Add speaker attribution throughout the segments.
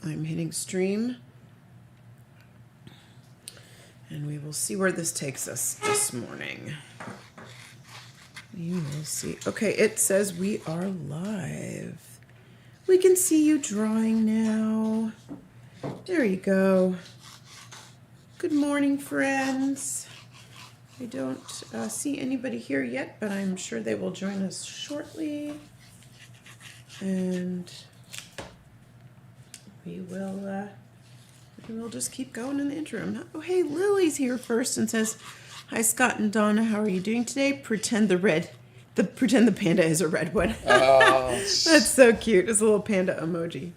Speaker 1: I'm hitting stream. And we will see where this takes us this morning. We will see. Okay, it says we are live. We can see you drawing now. There you go. Good morning, friends. I don't see anybody here yet, but I'm sure they will join us shortly. And we'll just keep going in the interim. Oh, hey, Lily's here first and says, "Hi, Scott and Donna. How are you doing today?" Pretend the panda is a red one.
Speaker 2: Oh,
Speaker 1: That's so cute. It's a little panda emoji.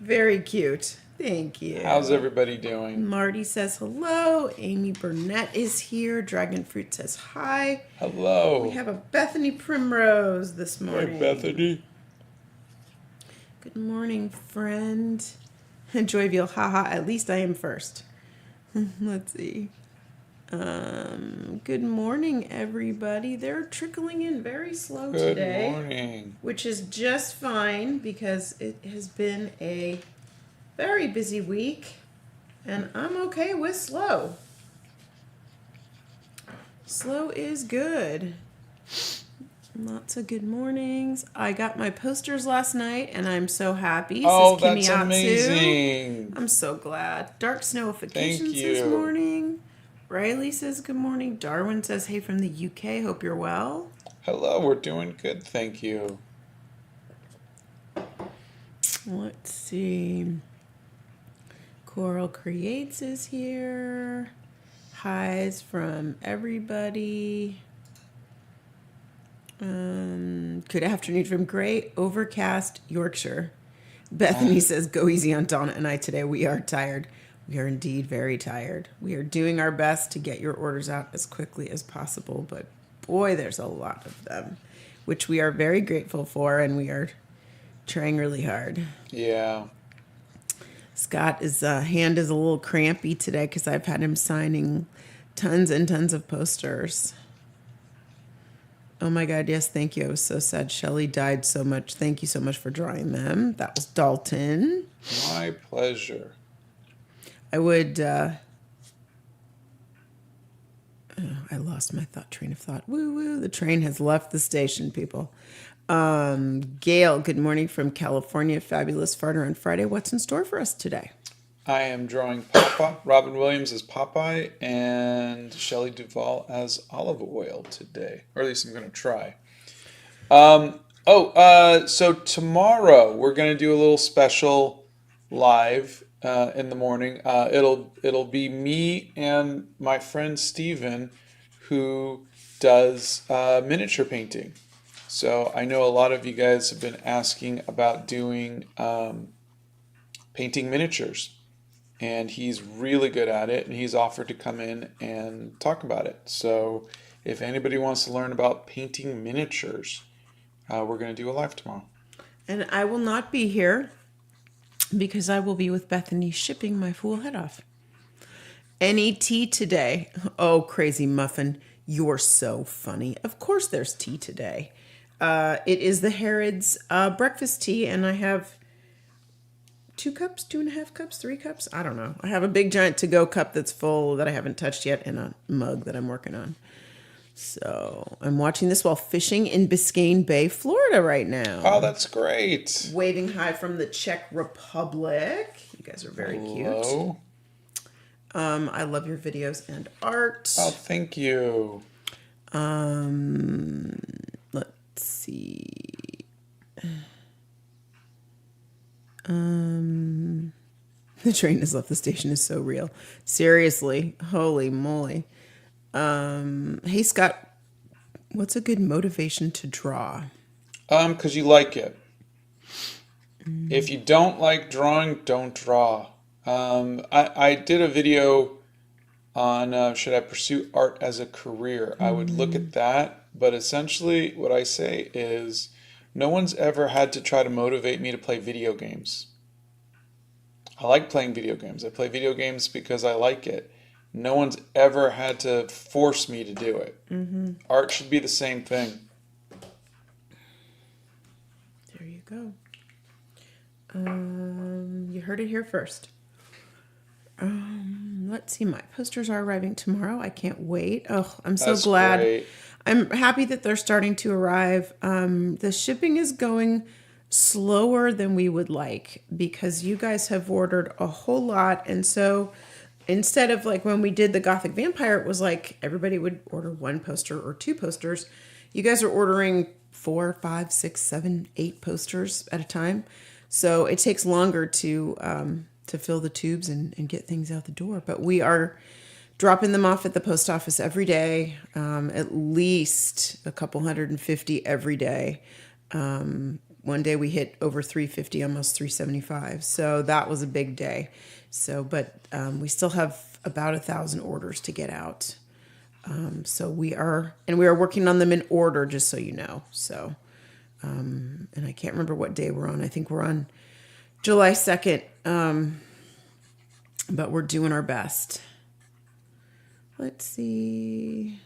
Speaker 1: Very cute. Thank you.
Speaker 2: how's everybody doing?
Speaker 1: Marty says hello. Amy Burnett is here. Dragon Fruit says hi.
Speaker 2: Hello.
Speaker 1: We have a Bethany Primrose this morning.
Speaker 2: Hi, Bethany.
Speaker 1: Good morning, friend. Joyville, haha, at least I am first. Let's see. Good morning, everybody. They're trickling in very slow today.
Speaker 2: Good morning.
Speaker 1: Which is just fine because it has been a very busy week, and I'm okay with slow. Slow is good. Lots of good mornings. I got my posters last night, and I'm so happy.
Speaker 2: Oh,
Speaker 1: Says
Speaker 2: that's
Speaker 1: Kimiatsu.
Speaker 2: amazing.
Speaker 1: I'm so glad. Dark Snowification
Speaker 2: Thank
Speaker 1: says
Speaker 2: you.
Speaker 1: morning. Riley says good morning. Darwin says hey from the UK. Hope you're well.
Speaker 2: Hello, we're doing good, thank you.
Speaker 1: Let's see. Coral Creates is here. Highs from everybody. Good afternoon from gray, overcast Yorkshire. Bethany says, "Go easy on Donna and I today. We are tired. We are indeed very tired. We are doing our best to get your orders out as quickly as possible, but boy, there's a lot of them, which we are very grateful for, and we are trying really hard."
Speaker 2: Yeah.
Speaker 1: Scott's hand is a little crampy today because I've had him signing tons and tons of posters. Oh my God, yes, thank you. I was so sad Shelley died so much. Thank you so much for drawing them. That was Dalton.
Speaker 2: My pleasure.
Speaker 1: I would, I lost my train of thought. Woo woo, the train has left the station, people. Gail, good morning from California. Fabulous Farter on Friday. What's in store for us today?
Speaker 2: I am drawing Popeye, Robin Williams as Popeye, and Shelley Duvall as Olive Oil today. Or at least I'm going to try. So tomorrow we're going to do a little special live in the morning. It'll be me and my friend Steven who does miniature painting. So I know a lot of you guys have been asking about doing painting miniatures. And he's really good at it, and he's offered to come in and talk about it. So if anybody wants to learn about painting miniatures, we're going to do a live tomorrow.
Speaker 1: And I will not be here because I will be with Bethany shipping my fool head off. Any tea today? Oh, crazy muffin. You're so funny. Of course there's tea today. It is the Harrods breakfast tea, and I have 2 cups, 2.5 cups, 3 cups. I don't know. I have a big giant to-go cup that's full that I haven't touched yet, and a mug that I'm working on. So I'm watching this while fishing in Biscayne Bay, Florida right now.
Speaker 2: Oh, that's great.
Speaker 1: Waving hi from the Czech Republic. You guys are very
Speaker 2: Hello.
Speaker 1: cute. I love your videos and art.
Speaker 2: Oh, thank you.
Speaker 1: Let's see. The train has left the station is so real. Seriously. Holy moly. Hey, Scott, what's a good motivation to draw?
Speaker 2: 'Cause you like it. If you don't like drawing, don't draw. I did a video on should I pursue art as a career. I would look at that, but essentially what I say is no one's ever had to try to motivate me to play video games. I like playing video games. I play video games because I like it. No one's ever had to force me to do it. Art should be the same thing.
Speaker 1: There you go. You heard it here first. Let's see. My posters are arriving tomorrow. I can't wait. Oh, I'm so
Speaker 2: That's
Speaker 1: glad.
Speaker 2: great.
Speaker 1: I'm happy that they're starting to arrive. The shipping is going slower than we would like because you guys have ordered a whole lot. And so instead of like when we did the Gothic Vampire, it was like everybody would order one poster or two posters. You guys are ordering 4, 5, 6, 7, 8 posters at a time. So it takes longer to fill the tubes and get things out the door. But we are dropping them off at the post office every day, at least a couple 150 every day. One day we hit over 350, almost 375. So that was a big day. So, but we still have about 1,000 orders to get out. So we are working on them in order, just so you know. So, and I can't remember what day we're on. I think we're on July 2nd. But we're doing our best. Let's see.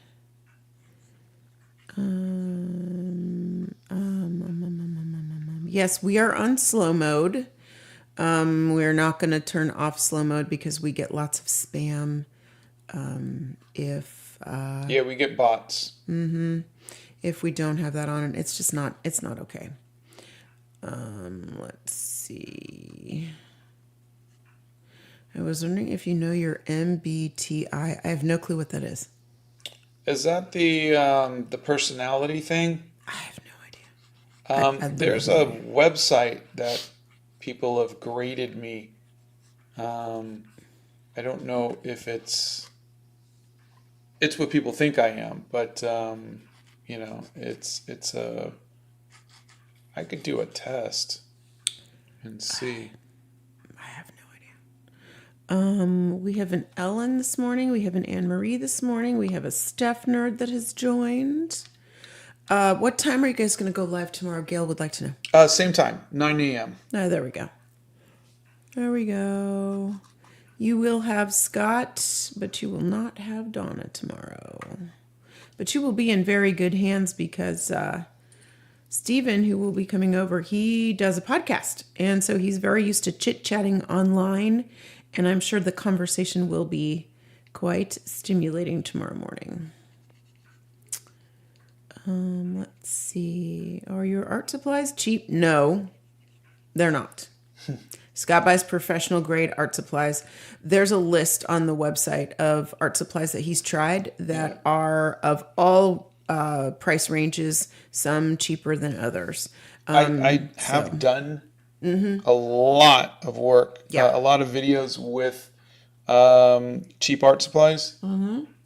Speaker 1: Yes, we are on slow mode. We're not going to turn off slow mode because we get lots of spam.
Speaker 2: Yeah, we get bots.
Speaker 1: If we don't have that on, it's just not. It's not okay. Let's see. I was wondering if you know your MBTI. I have no clue what that is.
Speaker 2: Is that the personality thing?
Speaker 1: I have no idea.
Speaker 2: There's a website that people have graded me. I don't know if it's what people think I am, but it's a. I could do a test and see.
Speaker 1: I have no idea. We have an Ellen this morning. We have an Anne Marie this morning. We have a Steph nerd that has joined. What time are you guys going to go live tomorrow? Gail would like to know.
Speaker 2: Same time, 9 a.m.
Speaker 1: Oh, there we go. There we go. You will have Scott, but you will not have Donna tomorrow. But you will be in very good hands because Stephen, who will be coming over, he does a podcast. And so he's very used to chit-chatting online. And I'm sure the conversation will be quite stimulating tomorrow morning. Let's see. Are your art supplies cheap? No, they're not. Scott buys professional grade art supplies. There's a list on the website of art supplies that he's tried that are of all price ranges, some cheaper than others.
Speaker 2: I have done a lot of work, a lot of videos with cheap art supplies.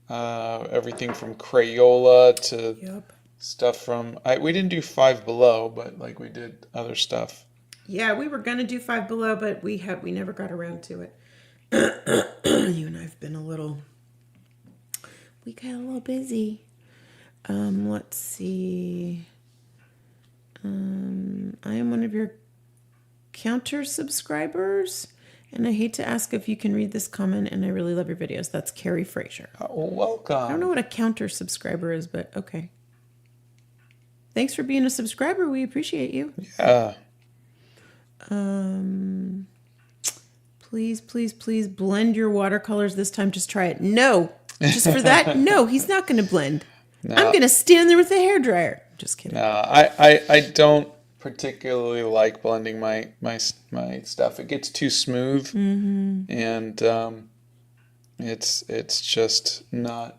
Speaker 2: Everything from Crayola to stuff from. We didn't do Five Below, but like we did other stuff.
Speaker 1: Yeah, we were gonna do Five Below, but we never got around to it. You and I've been we got a little busy. Let's see. I am one of your counter subscribers, and I hate to ask if you can read this comment, and I really love your videos. That's Carrie Fraser.
Speaker 2: Welcome.
Speaker 1: I don't know what a counter subscriber is, but okay. Thanks for being a subscriber. We appreciate you.
Speaker 2: Yeah.
Speaker 1: Please, please, please blend your watercolors this time. Just try it. No, just for that. No, he's not going to blend. No. I'm going to stand there with a hairdryer. Just kidding.
Speaker 2: No, I don't particularly like blending my stuff. It gets too smooth, and it's just not.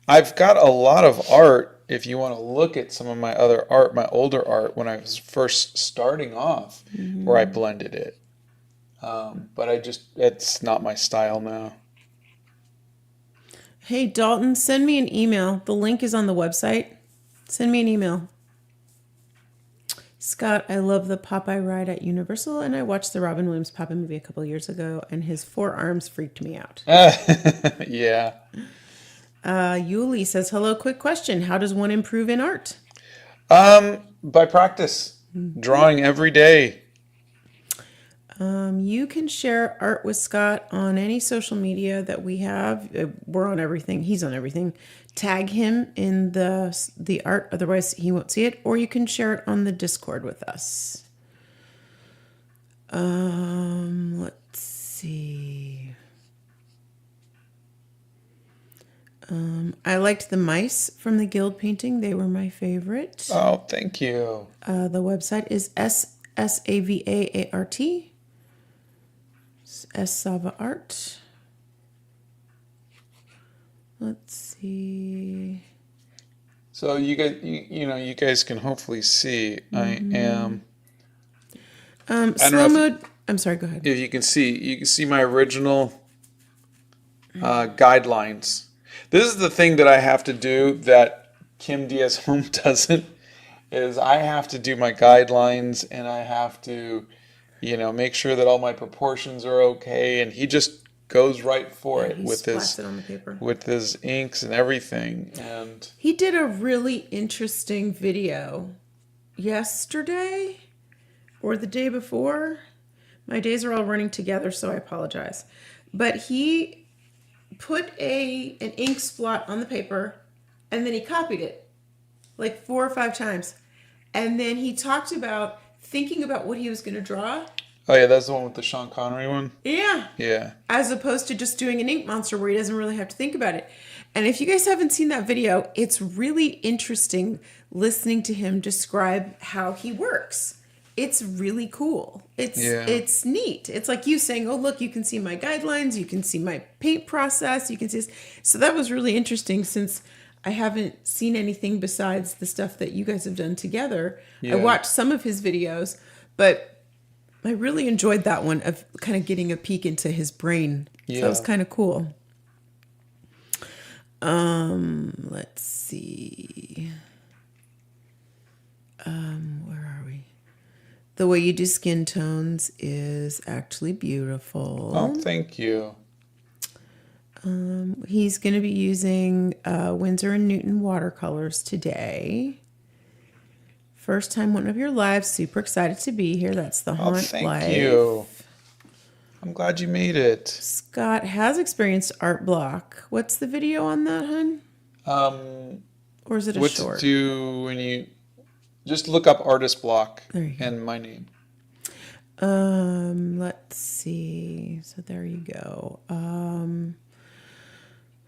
Speaker 2: I've got a lot of art. If you want to look at some of my other art, my older art, when I was first starting off, where I blended it. But it's not my style now.
Speaker 1: Hey, Dalton, send me an email. The link is on the website. Send me an email. Scott, I love the Popeye ride at Universal, and I watched the Robin Williams Popeye movie a couple years ago, and his forearms freaked me out.
Speaker 2: Yeah.
Speaker 1: Yuli says, hello, quick question. How does one improve in art?
Speaker 2: By practice. Drawing every day.
Speaker 1: You can share art with Scott on any social media that we have. We're on everything. He's on everything. Tag him in the art. Otherwise, he won't see it. Or you can share it on the Discord with us. I liked the mice from the guild painting. They were my favorite.
Speaker 2: Oh, thank you.
Speaker 1: The website is SSAVAART. S Sava Art. Let's see.
Speaker 2: So you guys, you guys can hopefully see. I am. I don't know
Speaker 1: Slow
Speaker 2: if,
Speaker 1: mode. I'm sorry. Go ahead.
Speaker 2: if you can see. You can see my original guidelines. This is the thing that I have to do that Kim Diaz Home doesn't. Is I have to do my guidelines and I have to, make sure that all my proportions are okay. And he just goes right for it
Speaker 1: He
Speaker 2: with
Speaker 1: splats it on the paper.
Speaker 2: his inks and everything. And
Speaker 1: He did a really interesting video yesterday or the day before. My days are all running together, so I apologize. But he put an ink splot on the paper and then he copied it like 4 or 5 times. And then he talked about thinking about what he was going to draw.
Speaker 2: oh yeah, that's the one with the Sean Connery one.
Speaker 1: Yeah.
Speaker 2: Yeah.
Speaker 1: As opposed to just doing an ink monster where he doesn't really have to think about it. And if you guys haven't seen that video, it's really interesting listening to him describe how he works. It's really cool. It's neat. It's like you saying, oh, look, you can see my guidelines. You can see my paint process. You can see this. So that was really interesting since I haven't seen anything besides the stuff that you guys have done together.
Speaker 2: Yeah.
Speaker 1: I watched some of his videos, but I really enjoyed that one of kind of getting a peek into his brain.
Speaker 2: Yeah.
Speaker 1: So that was kind of cool. Let's see. Where are we? The way you do skin tones is actually beautiful.
Speaker 2: Oh, thank you.
Speaker 1: He's going to be using Winsor & Newton watercolors today. First time one of your lives. Super excited to be here. That's the Haunt
Speaker 2: Thank
Speaker 1: Life.
Speaker 2: you. I'm glad you made it.
Speaker 1: Scott has experienced art block. What's the video on that, hun? Or is it a
Speaker 2: What
Speaker 1: short?
Speaker 2: to do when you just look up artist block
Speaker 1: There you go.
Speaker 2: and my name.
Speaker 1: Let's see. So there you go.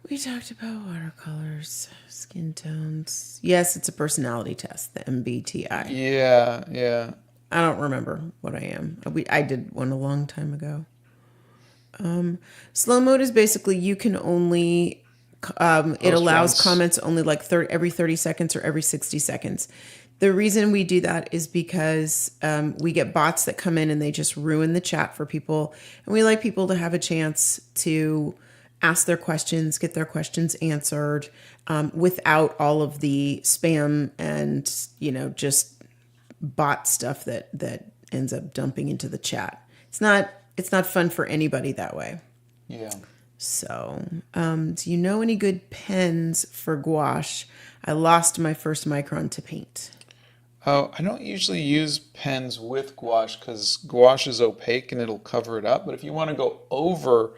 Speaker 1: We talked about watercolors, skin tones. Yes, it's a personality test, the MBTI.
Speaker 2: Yeah.
Speaker 1: I don't remember what I am. I did one a long time ago. Slow mode is basically you can only, it allows
Speaker 2: once.
Speaker 1: comments only like every 30 seconds or every 60 seconds. The reason we do that is because we get bots that come in and they just ruin the chat for people. And we like people to have a chance to ask their questions, get their questions answered without all of the spam and, just bot stuff that ends up dumping into the chat. It's not fun for anybody that way.
Speaker 2: Yeah.
Speaker 1: So, do you know any good pens for gouache? I lost my first Micron to paint.
Speaker 2: Oh, I don't usually use pens with gouache because gouache is opaque and it'll cover it up. But if you want to go over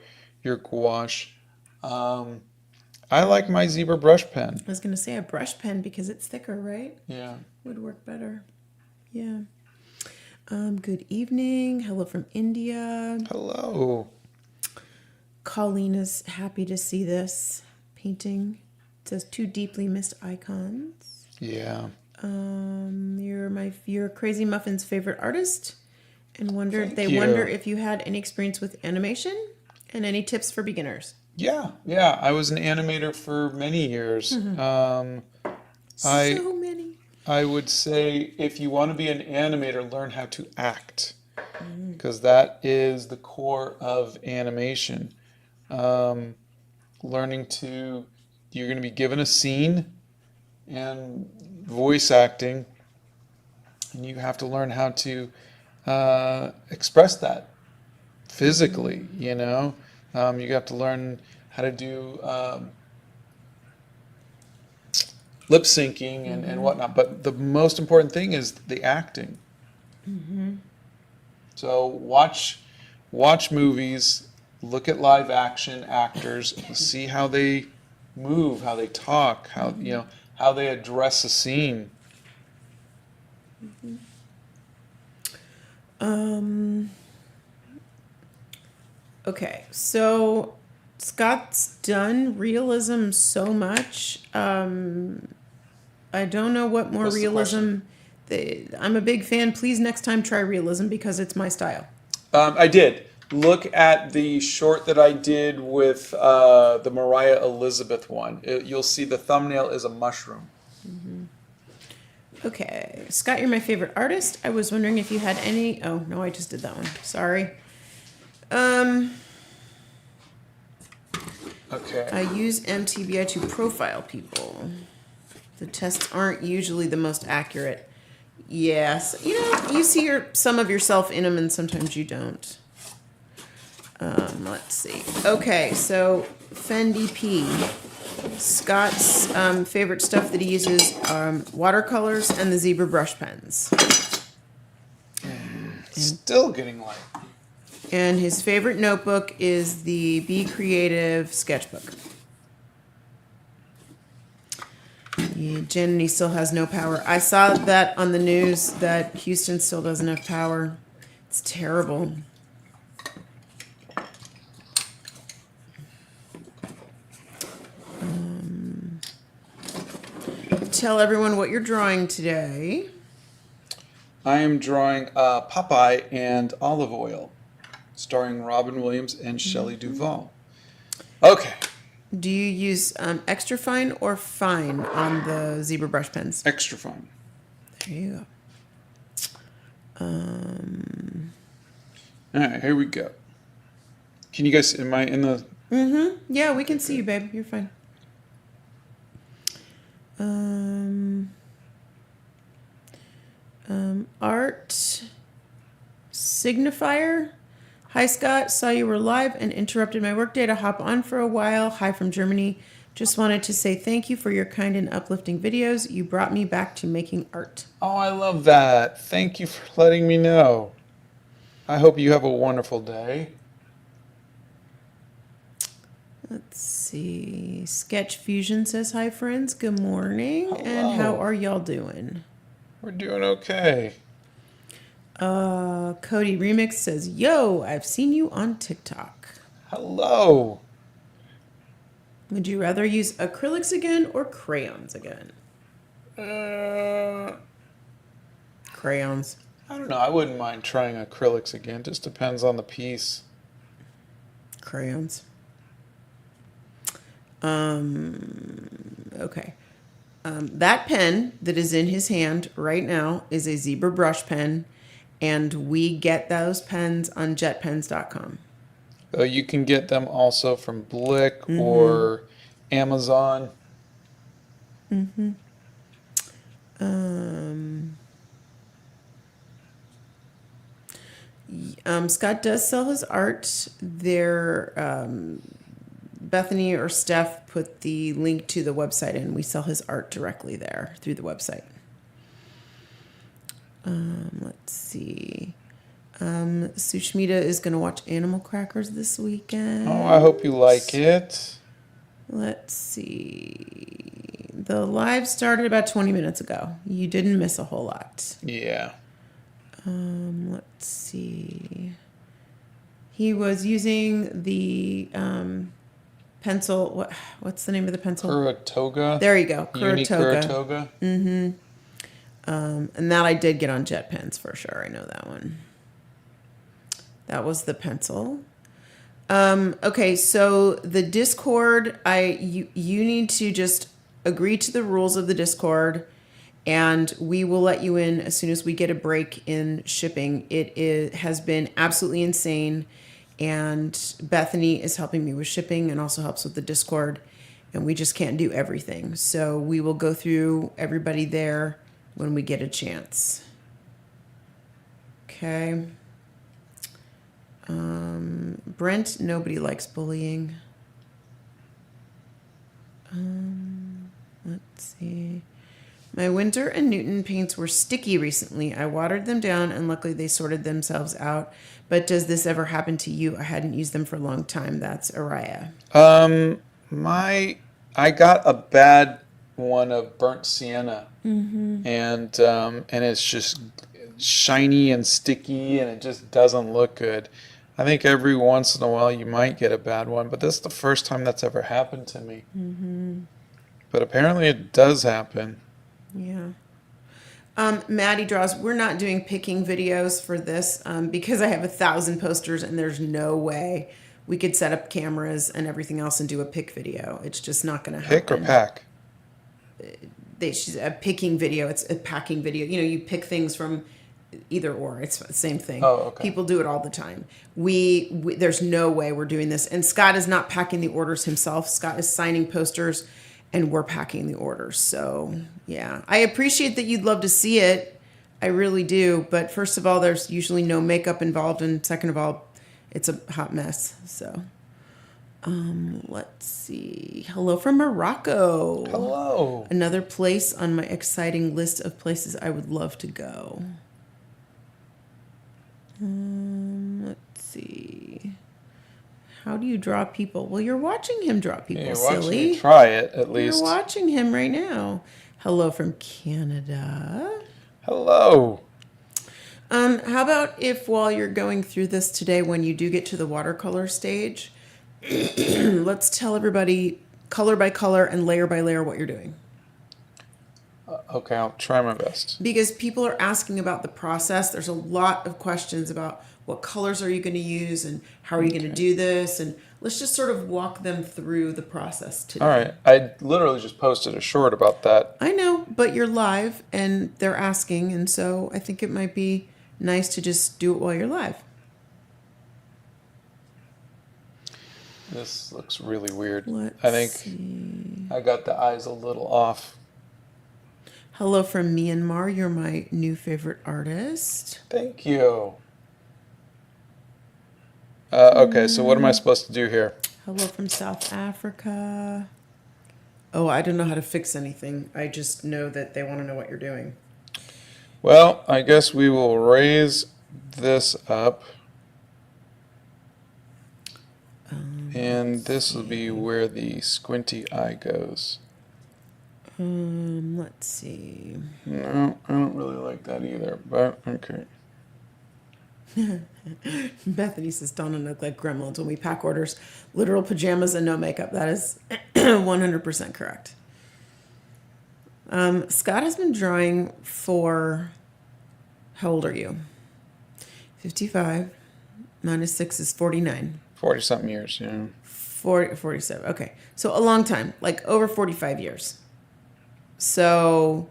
Speaker 2: your gouache, I like my zebra brush pen.
Speaker 1: I was going to say a brush pen because it's thicker, right?
Speaker 2: Yeah.
Speaker 1: Would work better. Yeah. Good evening. Hello from India.
Speaker 2: Hello.
Speaker 1: Colleen is happy to see this painting. It says 2 deeply missed icons.
Speaker 2: Yeah.
Speaker 1: You're Crazy Muffin's favorite artist, and wonder if you had any experience with animation and any tips for beginners.
Speaker 2: Yeah. I was an animator for many years.
Speaker 1: So many.
Speaker 2: I would say if you want to be an animator, learn how to act, because that is the core of animation. You're going to be given a scene and voice acting, and you have to learn how to express that physically, you have to learn how to do lip syncing and whatnot. But the most important thing is the acting. So watch movies, look at live action actors, see how they move, how they talk, how they address a scene.
Speaker 1: Okay, so Scott's done realism so much. I don't know what more
Speaker 2: What's the
Speaker 1: realism. I'm a big fan. Please next time try realism because it's my style.
Speaker 2: I did. Look at the short that I did with the Mariah Elizabeth one. You'll see the thumbnail is a mushroom.
Speaker 1: Okay, Scott, you're my favorite artist. I was wondering if you had any. Oh no, I just did that one. Sorry.
Speaker 2: Okay.
Speaker 1: I use MTBI to profile people. The tests aren't usually the most accurate. Yes, you see some of yourself in them, and sometimes you don't. Let's see. Okay, so Fendi P. Scott's favorite stuff that he uses watercolors and the zebra brush pens.
Speaker 2: Still getting light.
Speaker 1: And his favorite notebook is the Be Creative sketchbook. Yeah, Jenny still has no power. I saw that on the news that Houston still doesn't have power. It's terrible. Tell everyone what you're drawing today.
Speaker 2: I am drawing Popeye and Olive Oil, starring Robin Williams and Shelley Duvall. Okay.
Speaker 1: Do you use extra fine or fine on the zebra brush pens?
Speaker 2: Extra fine.
Speaker 1: There you go.
Speaker 2: All right, here we go. Can you guys, am I in the...
Speaker 1: Yeah, we can see you, babe. You're fine. Art signifier. Hi, Scott. Saw you were live and interrupted my workday to hop on for a while. Hi from Germany. Just wanted to say thank you for your kind and uplifting videos. You brought me back to making art.
Speaker 2: Oh, I love that. Thank you for letting me know. I hope you have a wonderful day.
Speaker 1: Let's see. Sketch Fusion says hi, friends. Good morning.
Speaker 2: Hello.
Speaker 1: And how are y'all doing?
Speaker 2: We're doing okay.
Speaker 1: Cody Remix says, yo, I've seen you on TikTok.
Speaker 2: Hello.
Speaker 1: Would you rather use acrylics again or crayons again? Crayons.
Speaker 2: I don't know. I wouldn't mind trying acrylics again. Just depends on the piece.
Speaker 1: Crayons. Okay. That pen that is in his hand right now is a zebra brush pen, and we get those pens on jetpens.com.
Speaker 2: You can get them also from Blick or Amazon.
Speaker 1: Scott does sell his art. Bethany or Steph put the link to the website in. We sell his art directly there through the website. Let's see. Sushmita is going to watch Animal Crackers this weekend.
Speaker 2: Oh, I hope you like it.
Speaker 1: Let's see. The live started about 20 minutes ago. You didn't miss a whole lot.
Speaker 2: Yeah.
Speaker 1: Let's see. He was using the pencil. What's the name of the pencil?
Speaker 2: Kuratoga.
Speaker 1: There you go.
Speaker 2: Kuratoga.
Speaker 1: And that I did get on Jet Pens for sure. I know that one. That was the pencil. Okay, so the Discord, you need to just agree to the rules of the Discord, and we will let you in as soon as we get a break in shipping. It has been absolutely insane, and Bethany is helping me with shipping and also helps with the Discord, and we just can't do everything. So we will go through everybody there when we get a chance. Okay. Brent, nobody likes bullying. Let's see. My Windsor and Newton paints were sticky recently. I watered them down and luckily they sorted themselves out. But does this ever happen to you? I hadn't used them for a long time. That's Araya.
Speaker 2: I got a bad one of burnt sienna, and it's just shiny and sticky, and it just doesn't look good. I think every once in a while you might get a bad one, but this is the first time that's ever happened to me. But apparently it does happen.
Speaker 1: Yeah. Maddie draws. We're not doing picking videos for this because I have 1,000 posters and there's no way we could set up cameras and everything else and do a pick video. It's just not going to happen.
Speaker 2: Pick or pack?
Speaker 1: She's a picking video. It's a packing video. You know, you pick things from either or. It's the same thing.
Speaker 2: Oh, okay.
Speaker 1: People do it all the time. We there's no way we're doing this. And Scott is not packing the orders himself. Scott is signing posters, and we're packing the orders. So yeah, I appreciate that you'd love to see it. I really do. But first of all, there's usually no makeup involved, and second of all, it's a hot mess. So. Let's see. Hello from Morocco.
Speaker 2: Hello.
Speaker 1: Another place on my exciting list of places I would love to go. Let's see. How do you draw people? Well, you're watching him draw people,
Speaker 2: You're
Speaker 1: silly.
Speaker 2: watching me try it, at least.
Speaker 1: You're watching him right now. Hello from Canada.
Speaker 2: Hello.
Speaker 1: How about if while you're going through this today, when you do get to the watercolor stage, let's tell everybody color by color and layer by layer what you're doing.
Speaker 2: Okay, I'll try my best.
Speaker 1: Because people are asking about the process. There's a lot of questions about what colors are you going to use and how are you going to do this. And let's just sort of walk them through the process today.
Speaker 2: All right. I literally just posted a short about that.
Speaker 1: I know, but you're live and they're asking. And so I think it might be nice to just do it while you're live.
Speaker 2: This looks really weird.
Speaker 1: Let's
Speaker 2: I think
Speaker 1: see.
Speaker 2: I got the eyes a little off.
Speaker 1: Hello from Myanmar. You're my new favorite artist.
Speaker 2: Thank you. Okay, so what am I supposed to do here?
Speaker 1: Hello from South Africa. Oh, I don't know how to fix anything. I just know that they want to know what you're doing.
Speaker 2: Well, I guess we will raise this up. And this will be where the squinty eye goes.
Speaker 1: Let's see.
Speaker 2: No, I don't really like that either, but okay.
Speaker 1: Bethany says, Donna look like gremlins when we pack orders. Literal pajamas and no makeup. That is 100% correct. Scott has been drawing for, how old are you? 55 minus 6 is 49.
Speaker 2: 40-something years, yeah.
Speaker 1: 47. Okay. So a long time, like over 45 years. So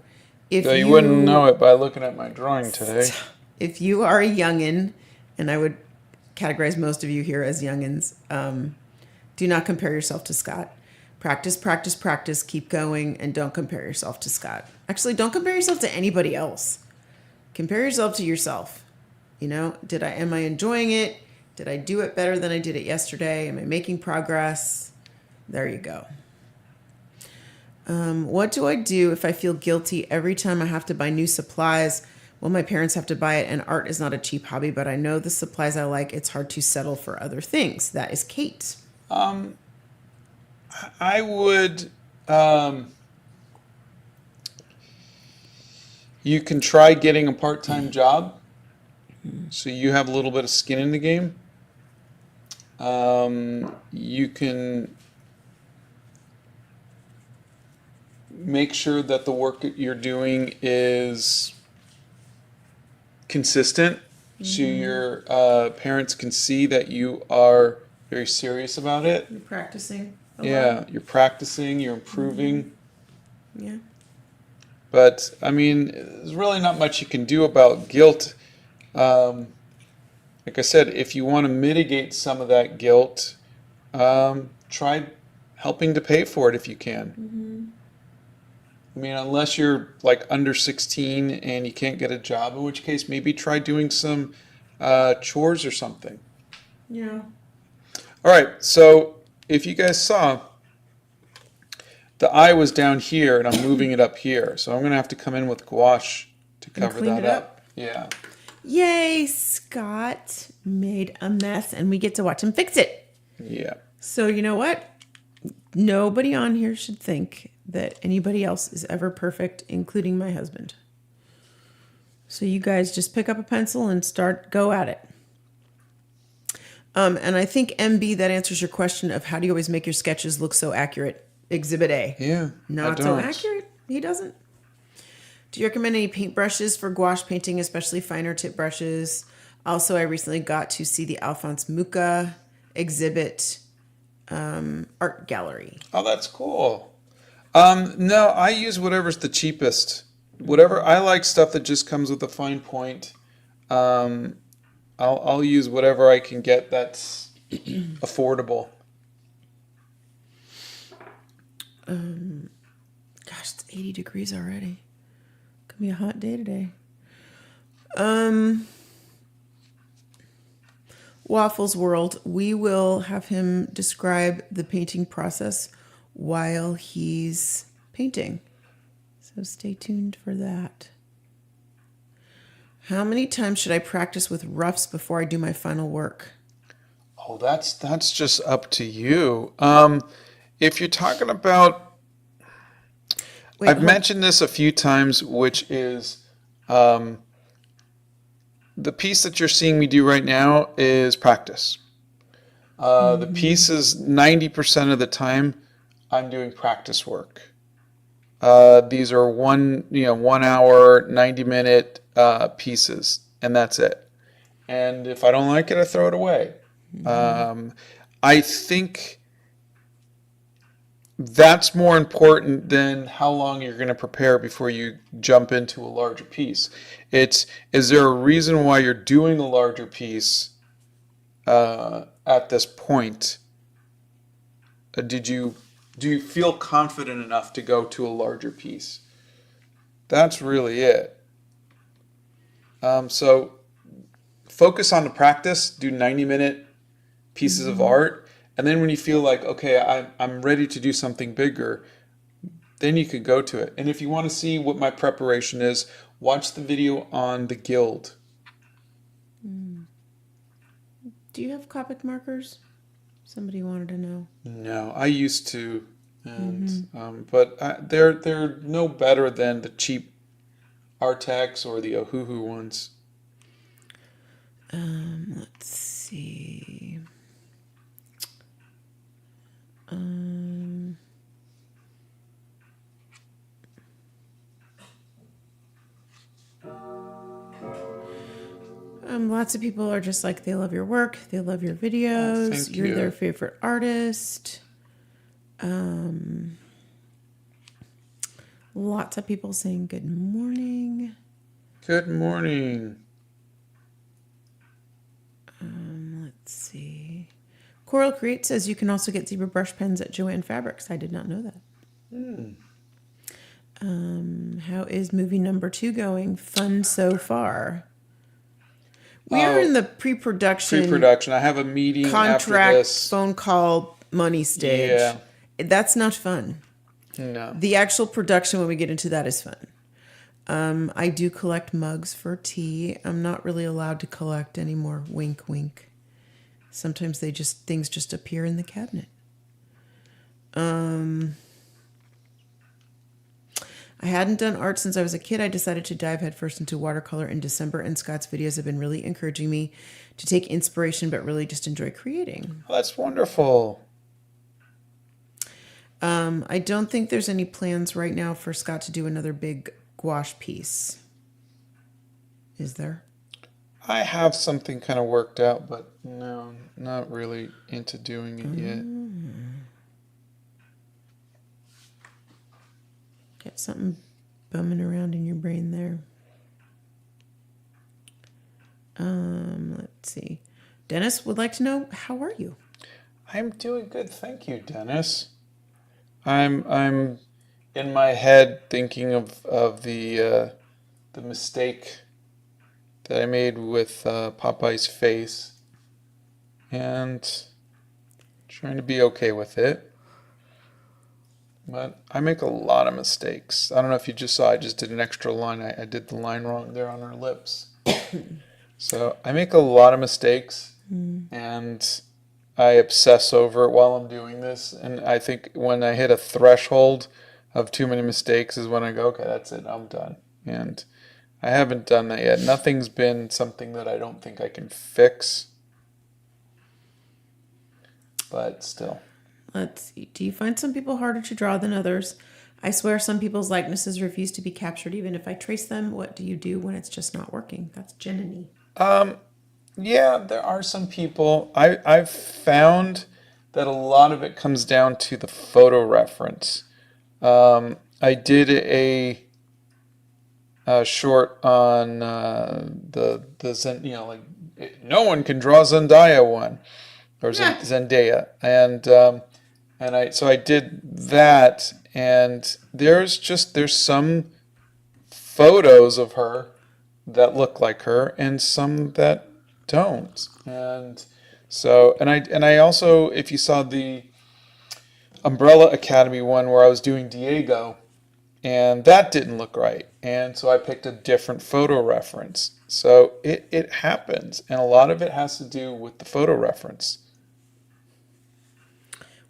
Speaker 1: if
Speaker 2: So you wouldn't know it by looking at my drawing today.
Speaker 1: If you are a youngin, and I would categorize most of you here as youngins, do not compare yourself to Scott. Practice, practice, practice, keep going, and don't compare yourself to Scott. Actually, don't compare yourself to anybody else. Compare yourself to yourself. You know, am I enjoying it? Did I do it better than I did it yesterday? Am I making progress? There you go. What do I do if I feel guilty every time I have to buy new supplies? Well, my parents have to buy it, and art is not a cheap hobby, but I know the supplies I like. It's hard to settle for other things. That is Kate.
Speaker 2: I would, you can try getting a part-time job so you have a little bit of skin in the game. You can make sure that the work that you're doing is consistent so your parents can see that you are very serious about it.
Speaker 1: You're practicing.
Speaker 2: Yeah, you're practicing, you're improving.
Speaker 1: Yeah.
Speaker 2: But, I mean, there's really not much you can do about guilt. Like I said, if you want to mitigate some of that guilt, try helping to pay for it if you can. I mean, unless you're like under 16 and you can't get a job, in which case maybe try doing some chores or something.
Speaker 1: Yeah.
Speaker 2: All right, so if you guys saw, the eye was down here and I'm moving it up here. So I'm going to have to come in with gouache to cover
Speaker 1: clean
Speaker 2: that
Speaker 1: it
Speaker 2: up. Yeah.
Speaker 1: Yay, Scott made a mess and we get to watch him fix it.
Speaker 2: Yeah.
Speaker 1: So you know what? Nobody on here should think that anybody else is ever perfect, including my husband. So you guys just pick up a pencil and go at it. And I think MB, that answers your question of how do you always make your sketches look so accurate? Exhibit A.
Speaker 2: Yeah,
Speaker 1: Not so accurate. He doesn't. Do you recommend any paintbrushes for gouache painting, especially finer tip brushes? Also, I recently got to see the Alphonse Mucha exhibit art gallery.
Speaker 2: Oh, that's cool. No, I use whatever's the cheapest. Whatever, I like stuff that just comes with a fine point. I'll use whatever I can get that's affordable.
Speaker 1: Gosh, it's 80 degrees already. Could be a hot day today. Waffles World, we will have him describe the painting process while he's painting. So stay tuned for that. How many times should I practice with roughs before I do my final work?
Speaker 2: Oh, that's just up to you. If you're talking about,
Speaker 1: Wait,
Speaker 2: I've mentioned this a few times, which is the piece that you're seeing me do right now is practice. The piece is 90% of the time I'm doing practice work. These are 1 hour, 90-minute pieces, and that's it. And if I don't like it, I throw it away. I think that's more important than how long you're going to prepare before you jump into a larger piece. Is there a reason why you're doing a larger piece at this point? Do you feel confident enough to go to a larger piece? That's really it. So focus on the practice, do 90-minute pieces of art, and then when you feel like, okay, I'm ready to do something bigger, then you could go to it. And if you want to see what my preparation is, watch the video on the Guild.
Speaker 1: Do you have Copic markers? Somebody wanted to know.
Speaker 2: No, I used to, and but they're no better than the cheap Artex or the Ohuhu ones.
Speaker 1: Let's see. Lots of people are just like, they love your work, they love your videos,
Speaker 2: thank
Speaker 1: you're
Speaker 2: you.
Speaker 1: their favorite artist. Lots of people saying good morning.
Speaker 2: Good morning.
Speaker 1: Let's see. Coral Create says you can also get zebra brush pens at Joann Fabrics. I did not know that. How is movie number 2 going? Fun so far. We are in the pre-production.
Speaker 2: I have a meeting after
Speaker 1: Contract,
Speaker 2: this.
Speaker 1: phone call, money stage.
Speaker 2: Yeah.
Speaker 1: That's not fun.
Speaker 2: No.
Speaker 1: The actual production, when we get into that, is fun. I do collect mugs for tea. I'm not really allowed to collect anymore. Wink, wink. Sometimes things just appear in the cabinet. I hadn't done art since I was a kid. I decided to dive headfirst into watercolor in December, and Scott's videos have been really encouraging me to take inspiration, but really just enjoy creating.
Speaker 2: Oh, that's wonderful.
Speaker 1: I don't think there's any plans right now for Scott to do another big gouache piece. Is there?
Speaker 2: I have something kind of worked out, but no, not really into doing it yet.
Speaker 1: Get something bumming around in your brain there. Let's see. Dennis would like to know, how are you?
Speaker 2: I'm doing good, thank you, Dennis. I'm in my head thinking of the mistake that I made with Popeye's face, and trying to be okay with it. But I make a lot of mistakes. I don't know if you just saw, I just did an extra line. I did the line wrong there on her lips. So I make a lot of mistakes, and I obsess over it while I'm doing this. And I think when I hit a threshold of too many mistakes is when I go, okay, that's it, I'm done. And I haven't done that yet. Nothing's been something that I don't think I can fix. but still.
Speaker 1: Let's see. Do you find some people harder to draw than others? I swear some people's likenesses refuse to be captured even if I trace them. What do you do when it's just not working? That's Jenny.
Speaker 2: Yeah, there are some people. I've found that a lot of it comes down to the photo reference. I did a short on the Zen, no one can draw Zendaya one or
Speaker 1: Yeah.
Speaker 2: Zendaya, and I did that, and there's some photos of her that look like her and some that don't. And I also, if you saw the Umbrella Academy one where I was doing Diego, and that didn't look right, and so I picked a different photo reference. So it happens, and a lot of it has to do with the photo reference.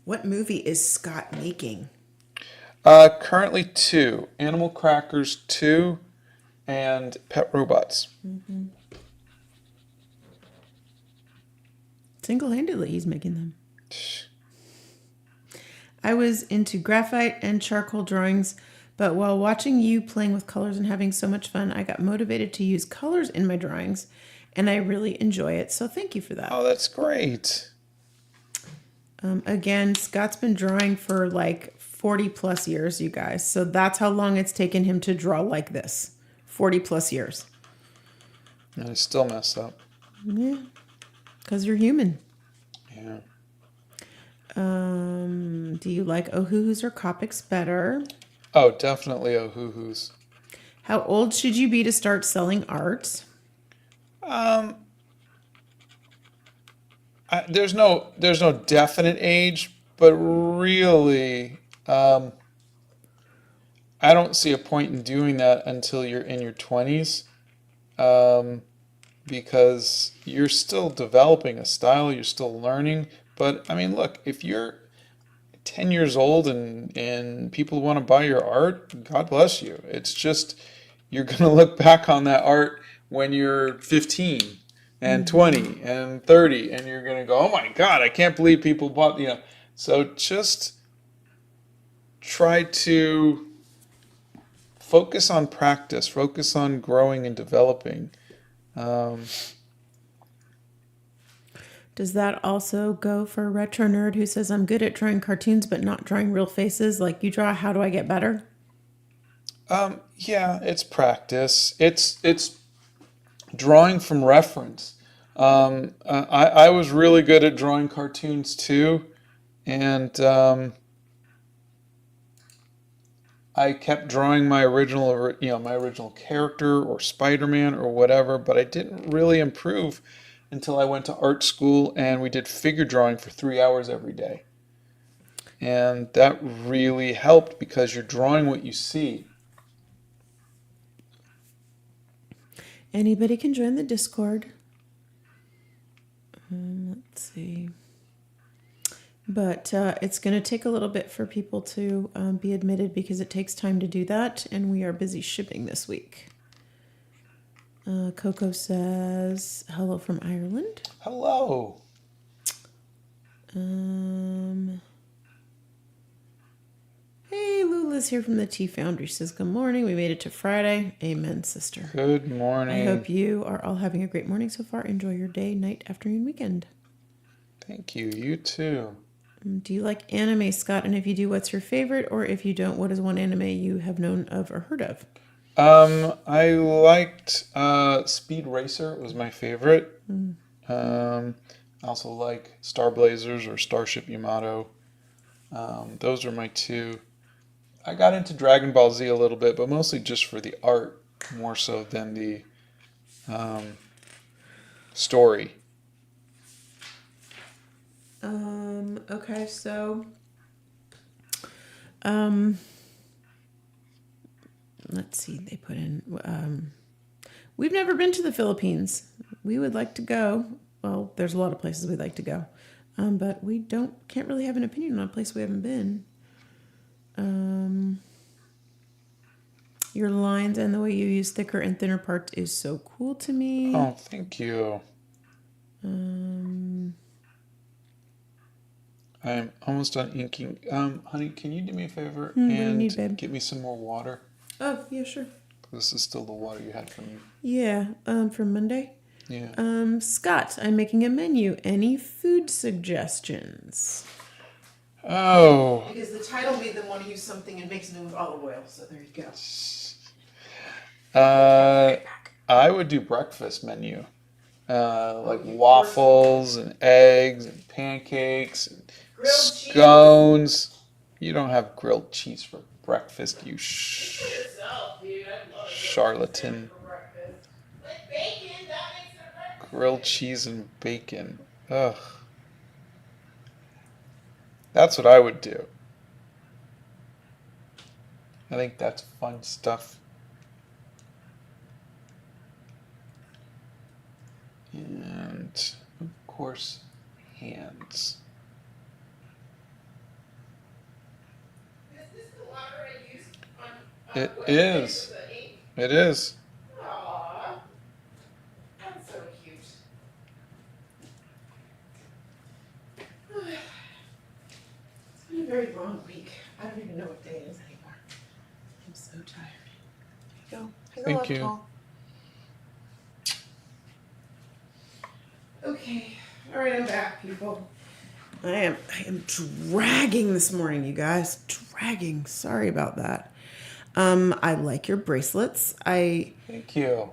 Speaker 1: What movie is Scott making?
Speaker 2: Currently two: Animal Crackers 2 and Pet Robots.
Speaker 1: Single-handedly, he's making them. I was into graphite and charcoal drawings, but while watching you playing with colors and having so much fun, I got motivated to use colors in my drawings, and I really enjoy it. So thank you for that.
Speaker 2: Oh, that's great.
Speaker 1: Again, Scott's been drawing for like 40 plus years, you guys. So that's how long it's taken him to draw like this. 40 plus years.
Speaker 2: And I still mess up.
Speaker 1: Yeah, because you're human.
Speaker 2: Yeah.
Speaker 1: Do you like Ohuhus or Copics better?
Speaker 2: Oh, definitely Ohuhus.
Speaker 1: How old should you be to start selling art?
Speaker 2: There's no definite age, but really, I don't see a point in doing that until you're in your 20s, because you're still developing a style, you're still learning. But I mean, look, if you're 10 years old and people want to buy your art, God bless you. It's just you're going to look back on that art when you're 15 and 20 and 30, and you're going to go, oh my God, I can't believe people bought, So just try to focus on practice, focus on growing and developing.
Speaker 1: Does that also go for a retro nerd who says, I'm good at drawing cartoons but not drawing real faces like you draw? How do I get better?
Speaker 2: Yeah, it's practice. It's drawing from reference. I was really good at drawing cartoons too, and I kept drawing my original character or Spider-Man or whatever, but I didn't really improve until I went to art school and we did figure drawing for 3 hours every day. And that really helped because you're drawing what you see.
Speaker 1: Anybody can join the Discord. Let's see. But it's going to take a little bit for people to be admitted because it takes time to do that, and we are busy shipping this week. Coco says, hello from Ireland.
Speaker 2: Hello.
Speaker 1: Hey, Lula's here from the Tea Foundry. She says, good morning. We made it to Friday. Amen, sister.
Speaker 2: Good morning.
Speaker 1: I hope you are all having a great morning so far. Enjoy your day, night, afternoon, weekend.
Speaker 2: Thank you. You too.
Speaker 1: Do you like anime, Scott? And if you do, what's your favorite? Or if you don't, what is one anime you have known of or heard of?
Speaker 2: I liked Speed Racer. It was my favorite. I also like Star Blazers or Starship Yamato. Those are my two. I got into Dragon Ball Z a little bit, but mostly just for the art more so than the story.
Speaker 1: Okay, so let's see, they put in we've never been to the Philippines. We would like to go. Well, there's a lot of places we'd like to go. But we can't really have an opinion on a place we haven't been. Your lines and the way you use thicker and thinner parts is so cool to me.
Speaker 2: Oh, thank you. I'm almost done inking. Honey, can you do me a favor
Speaker 1: What do you
Speaker 2: and
Speaker 1: need, babe?
Speaker 2: get me some more water?
Speaker 1: Oh, yeah, sure.
Speaker 2: This is still the water you had for me.
Speaker 1: Yeah, for Monday.
Speaker 2: Yeah.
Speaker 1: Scott, I'm making a menu. Any food suggestions?
Speaker 2: Oh.
Speaker 1: Because the title made them want to use something and make something with olive oil, so there you go.
Speaker 2: I would do breakfast menu. Like waffles and eggs and pancakes and
Speaker 1: Grilled
Speaker 2: scones. Cheese. You don't have grilled cheese for breakfast, you charlatan. Grilled cheese and bacon. Ugh. That's what I would do. I think that's fun stuff. And, of course, hands.
Speaker 1: Is this the water I used on
Speaker 2: It is. It is.
Speaker 1: Aww. That's so cute. It's been a very long week. I don't even know what day it is anymore. I'm so tired. Here you go.
Speaker 2: Thank you.
Speaker 1: Paul. Okay. All right, I'm back, people. I am dragging this morning, you guys. Dragging. Sorry about that. I like your bracelets.
Speaker 2: Thank you.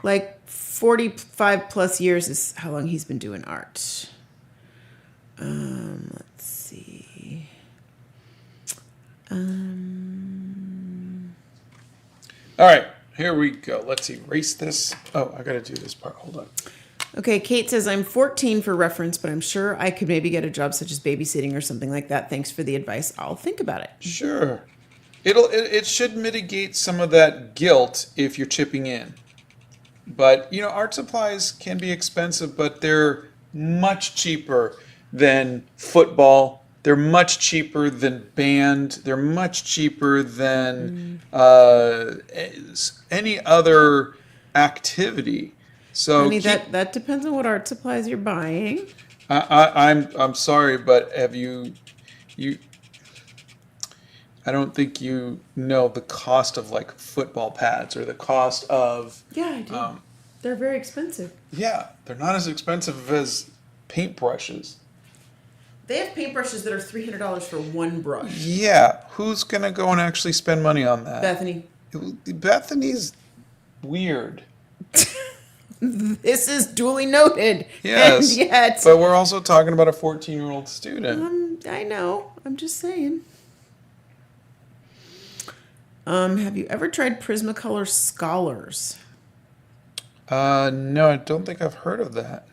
Speaker 1: Like 45 plus years is how long he's been doing art. Let's see.
Speaker 2: All right, here we go. Let's erase this. Oh, I gotta do this part. Hold on.
Speaker 1: Okay, Kate says, I'm 14 for reference, but I'm sure I could maybe get a job such as babysitting or something like that. Thanks for the advice. I'll think about it.
Speaker 2: Sure. It should mitigate some of that guilt if you're chipping in. But, you know, art supplies can be expensive, but they're much cheaper than football. They're much cheaper than band. They're much cheaper than any other activity. So
Speaker 1: Honey, that depends on what art supplies you're buying.
Speaker 2: I'm sorry, but have you I don't think you know the cost of like football pads or the cost of.
Speaker 1: Yeah, I do. They're very expensive.
Speaker 2: Yeah, they're not as expensive as paintbrushes.
Speaker 1: They have paintbrushes that are $300 for one brush.
Speaker 2: Yeah, who's gonna go and actually spend money on that?
Speaker 1: Bethany.
Speaker 2: Bethany's weird.
Speaker 1: This is duly noted.
Speaker 2: Yes,
Speaker 1: and yet,
Speaker 2: but we're also talking about a 14-year-old student.
Speaker 1: I know. I'm just saying. Have you ever tried Prismacolor Scholars?
Speaker 2: No, I don't think I've heard of that.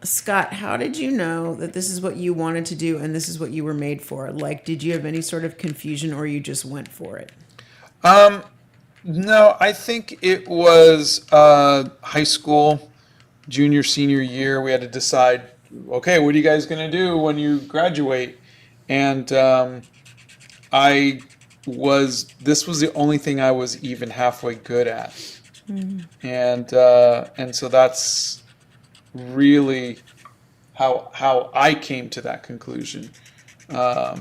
Speaker 1: Scott, how did you know that this is what you wanted to do and this is what you were made for? Like, did you have any sort of confusion or you just went for it?
Speaker 2: No, I think it was high school, junior, senior year. We had to decide, okay, what are you guys going to do when you graduate? And this was the only thing I was even halfway good at. And so that's really how I came to that conclusion. I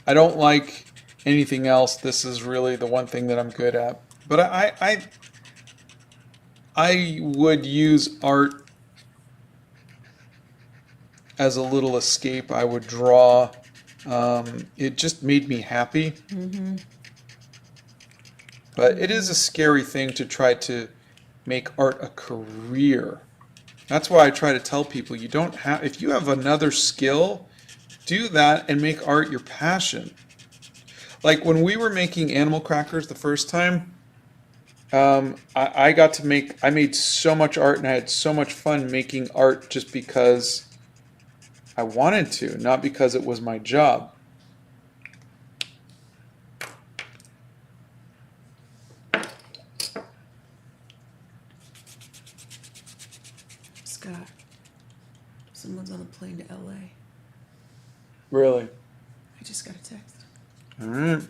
Speaker 2: don't like anything else. This is really the one thing that I'm good at. But I would use art as a little escape. I would draw. It just made me happy. Mm-hmm. But it is a scary thing to try to make art a career. That's why I try to tell people if you have another skill, do that and make art your passion. Like when we were making animal crackers the first time, I made so much art and I had so much fun making art just because I wanted to, not because it was my job.
Speaker 1: Scott, someone's on a plane to LA.
Speaker 2: Really?
Speaker 1: I just got a text.
Speaker 2: All right.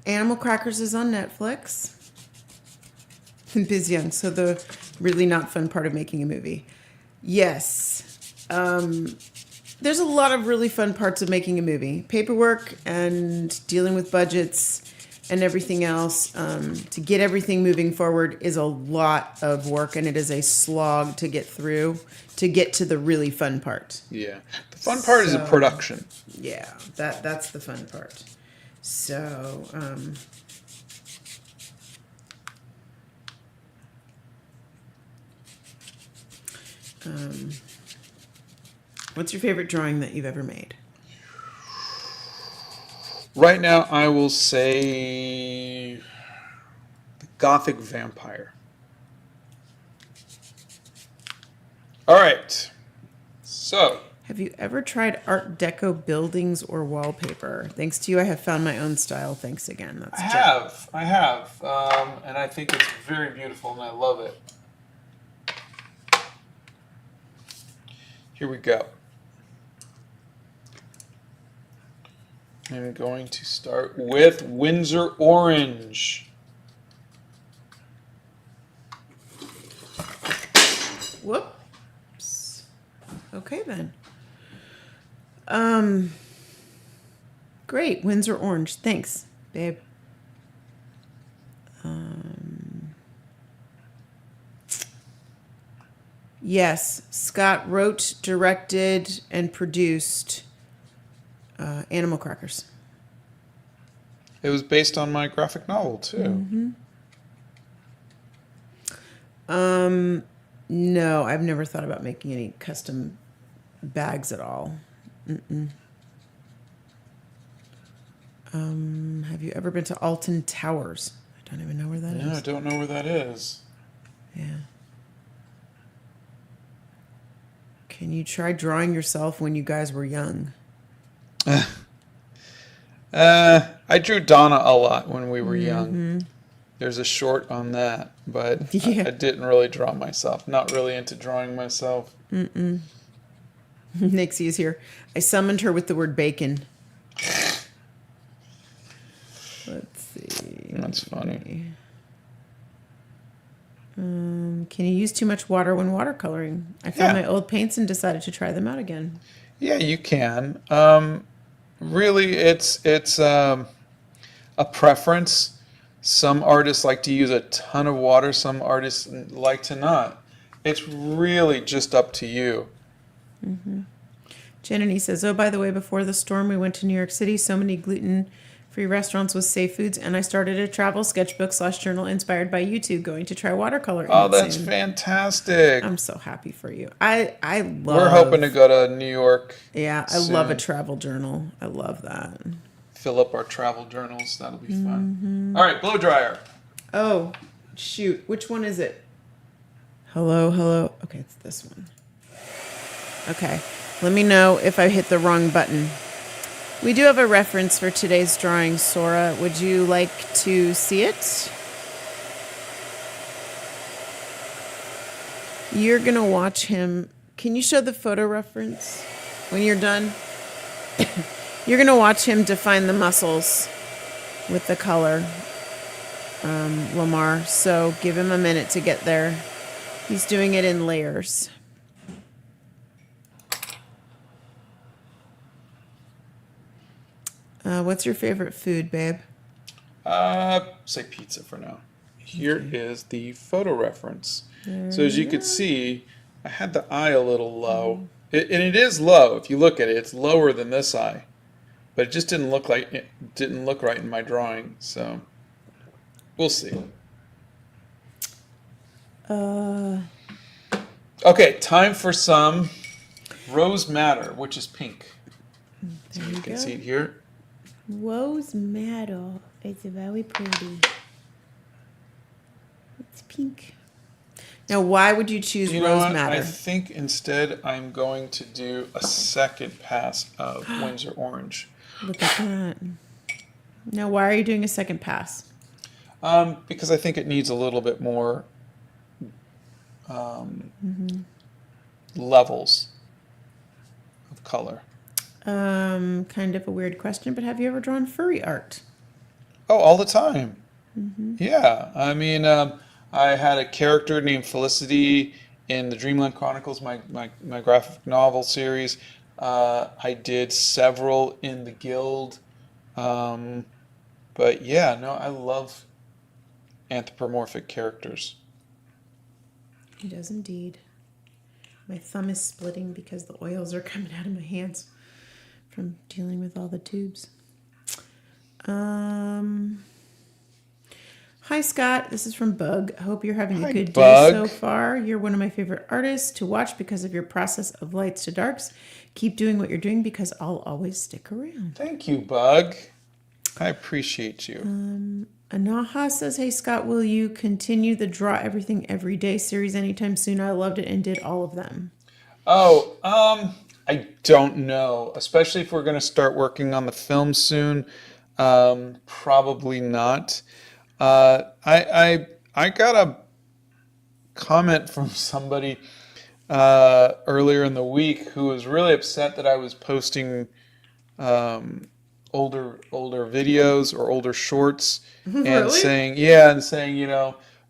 Speaker 1: Animal Crackers is on Netflix. Biz Young, so the really not fun part of making a movie. Yes. There's a lot of really fun parts of making a movie. Paperwork and dealing with budgets and everything else. To get everything moving forward is a lot of work, and it is a slog to get through to get to the really fun part.
Speaker 2: Yeah. The fun part is the production.
Speaker 1: Yeah, that's the fun part. So, what's your favorite drawing that you've ever made?
Speaker 2: Right now, I will say the Gothic Vampire. All right. So,
Speaker 1: Have you ever tried Art Deco buildings or wallpaper? Thanks to you, I have found my own style. Thanks again. That's
Speaker 2: I have, and I think it's very beautiful, and I love it. Here we go. I'm going to start with Windsor Orange.
Speaker 1: Whoops. Okay then. Great, Windsor Orange. Thanks, babe. Yes, Scott wrote, directed, and produced Animal Crackers.
Speaker 2: It was based on my graphic novel, too.
Speaker 1: No, I've never thought about making any custom bags at all. Have you ever been to Alton Towers? I don't even know where that is.
Speaker 2: No, I don't know where that is.
Speaker 1: Yeah. Can you try drawing yourself when you guys were young?
Speaker 2: I drew Donna a lot when we were young. There's a short on that, but
Speaker 1: Yeah.
Speaker 2: I didn't really draw myself. Not really into drawing myself.
Speaker 1: Nixie is here. I summoned her with the word bacon. Let's see.
Speaker 2: That's funny.
Speaker 1: Can you use too much water when watercoloring? I found my old paints and decided to try them out again.
Speaker 2: Yeah, you can. Really, it's a preference. Some artists like to use a ton of water. Some artists like to not. It's really just up to you.
Speaker 1: Janany says, oh, by the way, before the storm, we went to New York City. So many gluten-free restaurants with safe foods. And I started a travel sketchbook/journal inspired by you two, going to try watercolor.
Speaker 2: Oh, that's fantastic.
Speaker 1: I'm so happy for you. I love...
Speaker 2: We're hoping to go to New York.
Speaker 1: Yeah, I love a travel journal. I love that.
Speaker 2: Fill up our travel journals. That'll be fun. All right, blow dryer.
Speaker 1: Oh, shoot. Which one is it? Hello. Okay, it's this one. Okay. Let me know if I hit the wrong button. We do have a reference for today's drawing, Sora. Would you like to see it? You're going to watch him. Can you show the photo reference when you're done? You're going to watch him define the muscles with the color, Lamar. So give him a minute to get there. He's doing it in layers. What's your favorite food, babe?
Speaker 2: Say pizza for now. Here is the photo reference. So as you can see, I had the eye a little low. And it is low. If you look at it, it's lower than this eye. But it just didn't look right in my drawing. So we'll see. Okay, time for some Rose Madder, which is pink. So you can see it here.
Speaker 1: Rose Madder. It's very pretty. It's pink. Now, why would you choose Rose Madder?
Speaker 2: I think instead I'm going to do a second pass of Windsor Orange.
Speaker 1: Look at that. Now, why are you doing a second pass?
Speaker 2: Because I think it needs a little bit more levels of color.
Speaker 1: Kind of a weird question, but have you ever drawn furry art?
Speaker 2: Oh, all the time. Yeah, I mean, I had a character named Felicity in the Dreamland Chronicles, my graphic novel series. I did several in the Guild. Um, but yeah, no, I love anthropomorphic characters.
Speaker 1: He does indeed. My thumb is splitting because the oils are coming out of my hands from dealing with all the tubes. Hi, Scott. This is from Bug. I hope you're having a
Speaker 2: Hi,
Speaker 1: good day
Speaker 2: Bug.
Speaker 1: so far. You're one of my favorite artists to watch because of your process of lights to darks. Keep doing what you're doing because I'll always stick around.
Speaker 2: Thank you, Bug. I appreciate you.
Speaker 1: Anaha says, hey, Scott, will you continue the Draw Everything Every Day series anytime soon? I loved it and did all of them.
Speaker 2: Oh, I don't know. Especially if we're going to start working on the film soon. Probably not. I got a comment from somebody earlier in the week who was really upset that I was posting older videos or older shorts and
Speaker 1: Really?
Speaker 2: saying,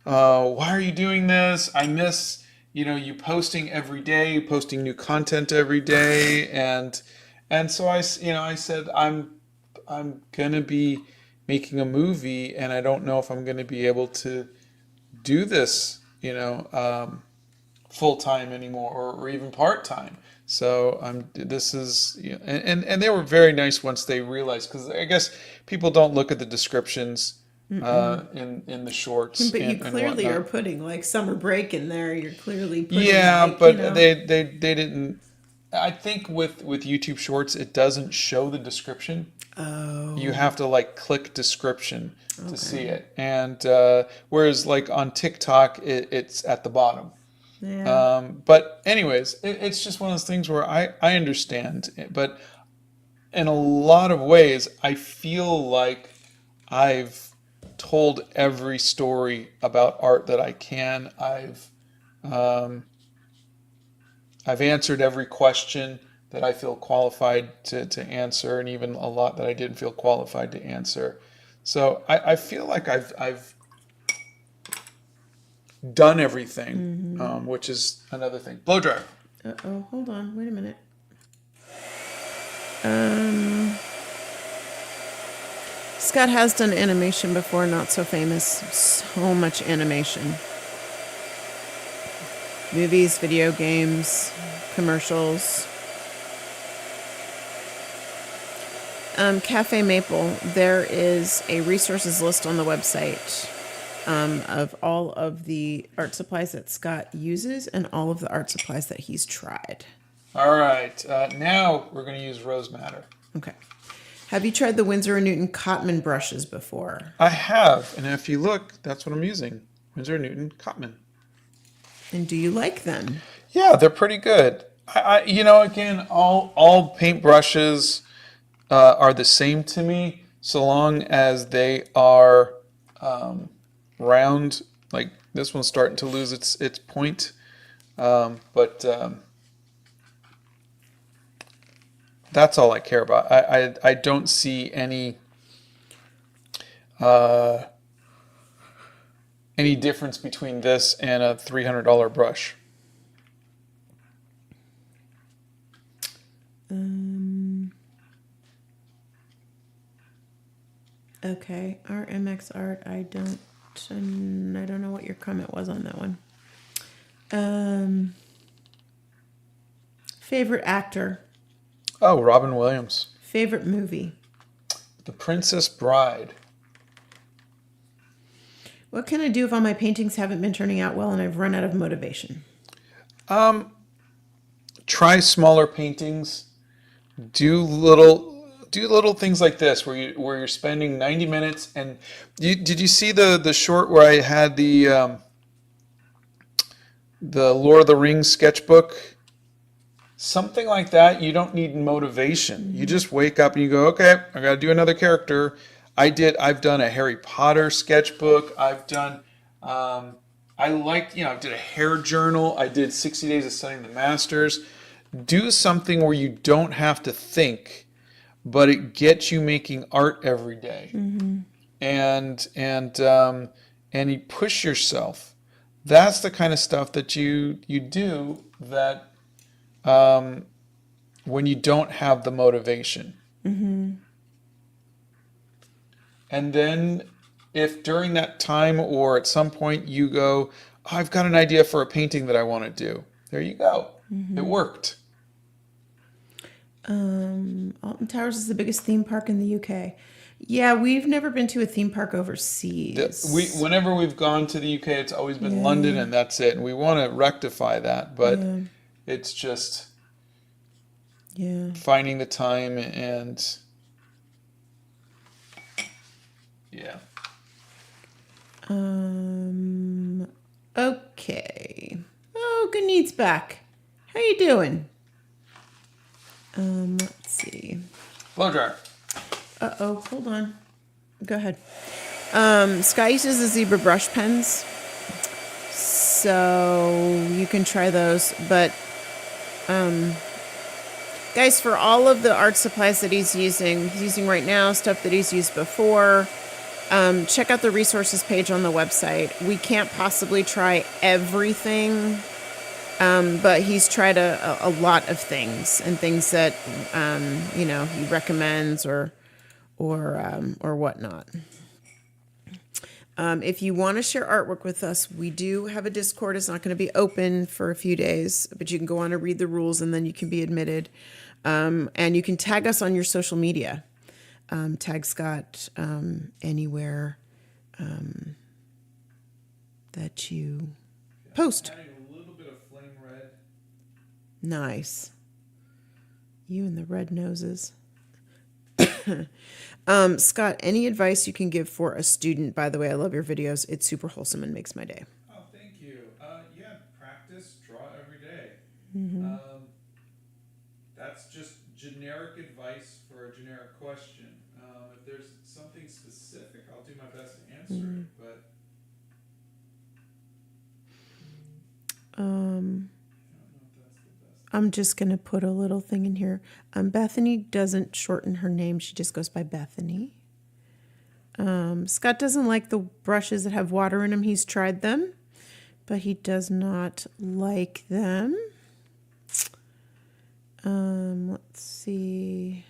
Speaker 2: why are you doing this? I miss, you posting every day, posting new content every day, and so I said I'm gonna be making a movie, and I don't know if I'm gonna be able to do this, full time anymore, or even part time. So this is, and they were very nice once they realized, because I guess people don't look at the descriptions in the shorts
Speaker 1: But you
Speaker 2: and
Speaker 1: clearly are
Speaker 2: whatnot.
Speaker 1: putting like summer break in there. You're clearly putting
Speaker 2: Yeah,
Speaker 1: like,
Speaker 2: but they didn't. I think with YouTube Shorts, it doesn't show the description.
Speaker 1: Oh,
Speaker 2: You have to like click description to see
Speaker 1: okay.
Speaker 2: it, and whereas like on TikTok, it's at the bottom.
Speaker 1: Yeah.
Speaker 2: But anyways, it's just one of those things where I understand, but in a lot of ways, I feel like I've told every story about art that I can. Um, I've answered every question that I feel qualified to answer, and even a lot that I didn't feel qualified to answer. So I feel like I've done everything, which is another thing. Blow dryer.
Speaker 1: Uh-oh, hold on. Wait a minute. Um, Scott has done animation before, not so famous. So much animation. Movies, video games, commercials. Cafe Maple, there is a resources list on the website of all of the art supplies that Scott uses and all of the art supplies that he's tried.
Speaker 2: All right. Now we're going to use rose madder.
Speaker 1: Okay. Have you tried the Winsor & Newton Cotman brushes before?
Speaker 2: I have, and if you look, that's what I'm using. Winsor & Newton Cotman.
Speaker 1: And do you like them?
Speaker 2: Yeah, they're pretty good. Again, all paint brushes are the same to me, so long as they are round. Like this one's starting to lose its point, but that's all I care about. I don't see any difference between this and a $300 brush.
Speaker 1: Okay, RMX Art. I don't know what your comment was on that one. Favorite actor.
Speaker 2: Oh, Robin Williams.
Speaker 1: Favorite movie.
Speaker 2: The Princess Bride.
Speaker 1: What can I do if all my paintings haven't been turning out well and I've run out of motivation?
Speaker 2: Try smaller paintings. Do little things like this where you're spending 90 minutes. And did you see the short where I had the Lord of the Rings sketchbook? Something like that. You don't need motivation. You just wake up and you go, okay, I got to do another character. I've done a Harry Potter sketchbook. I've done I did a hair journal. I did 60 Days of Studying the Masters. Do something where you don't have to think, but it gets you making art every day. and you push yourself. That's the kind of stuff that you do that when you don't have the motivation. And then if during that time or at some point you go, oh, I've got an idea for a painting that I want to do. There you go. It worked.
Speaker 1: Alton Towers is the biggest theme park in the UK. Yeah, we've never been to a theme park overseas.
Speaker 2: Whenever we've gone to the UK, it's always been London, and that's it. And we want to rectify that, but it's just finding the time and
Speaker 1: Okay. Oh, Ganit's back. How you doing? Let's see.
Speaker 2: blow dryer.
Speaker 1: Uh-oh, hold on. Go ahead. Sky uses the zebra brush pens, so you can try those. But, guys, for all of the art supplies that he's using right now, stuff that he's used before, check out the resources page on the website. We can't possibly try everything, but he's tried a lot of things and things that, he recommends or whatnot. If you want to share artwork with us, we do have a Discord. It's not going to be open for a few days, but you can go on and read the rules and then you can be admitted. And you can tag us on your social media. Tag Scott anywhere that you post.
Speaker 2: Adding a little bit of flame red.
Speaker 1: Nice. You and the red noses. Scott, any advice you can give for a student? By the way, I love your videos. It's super wholesome and makes my day.
Speaker 2: Oh, thank you. Practice, draw every day. That's just generic advice for a generic question. If there's something specific, I'll do my best to answer it. But I don't know if that's the best.
Speaker 1: I'm just going to put a little thing in here. Bethany doesn't shorten her name. She just goes by Bethany. Scott doesn't like the brushes that have water in them. He's tried them, but he does not like them. Let's see.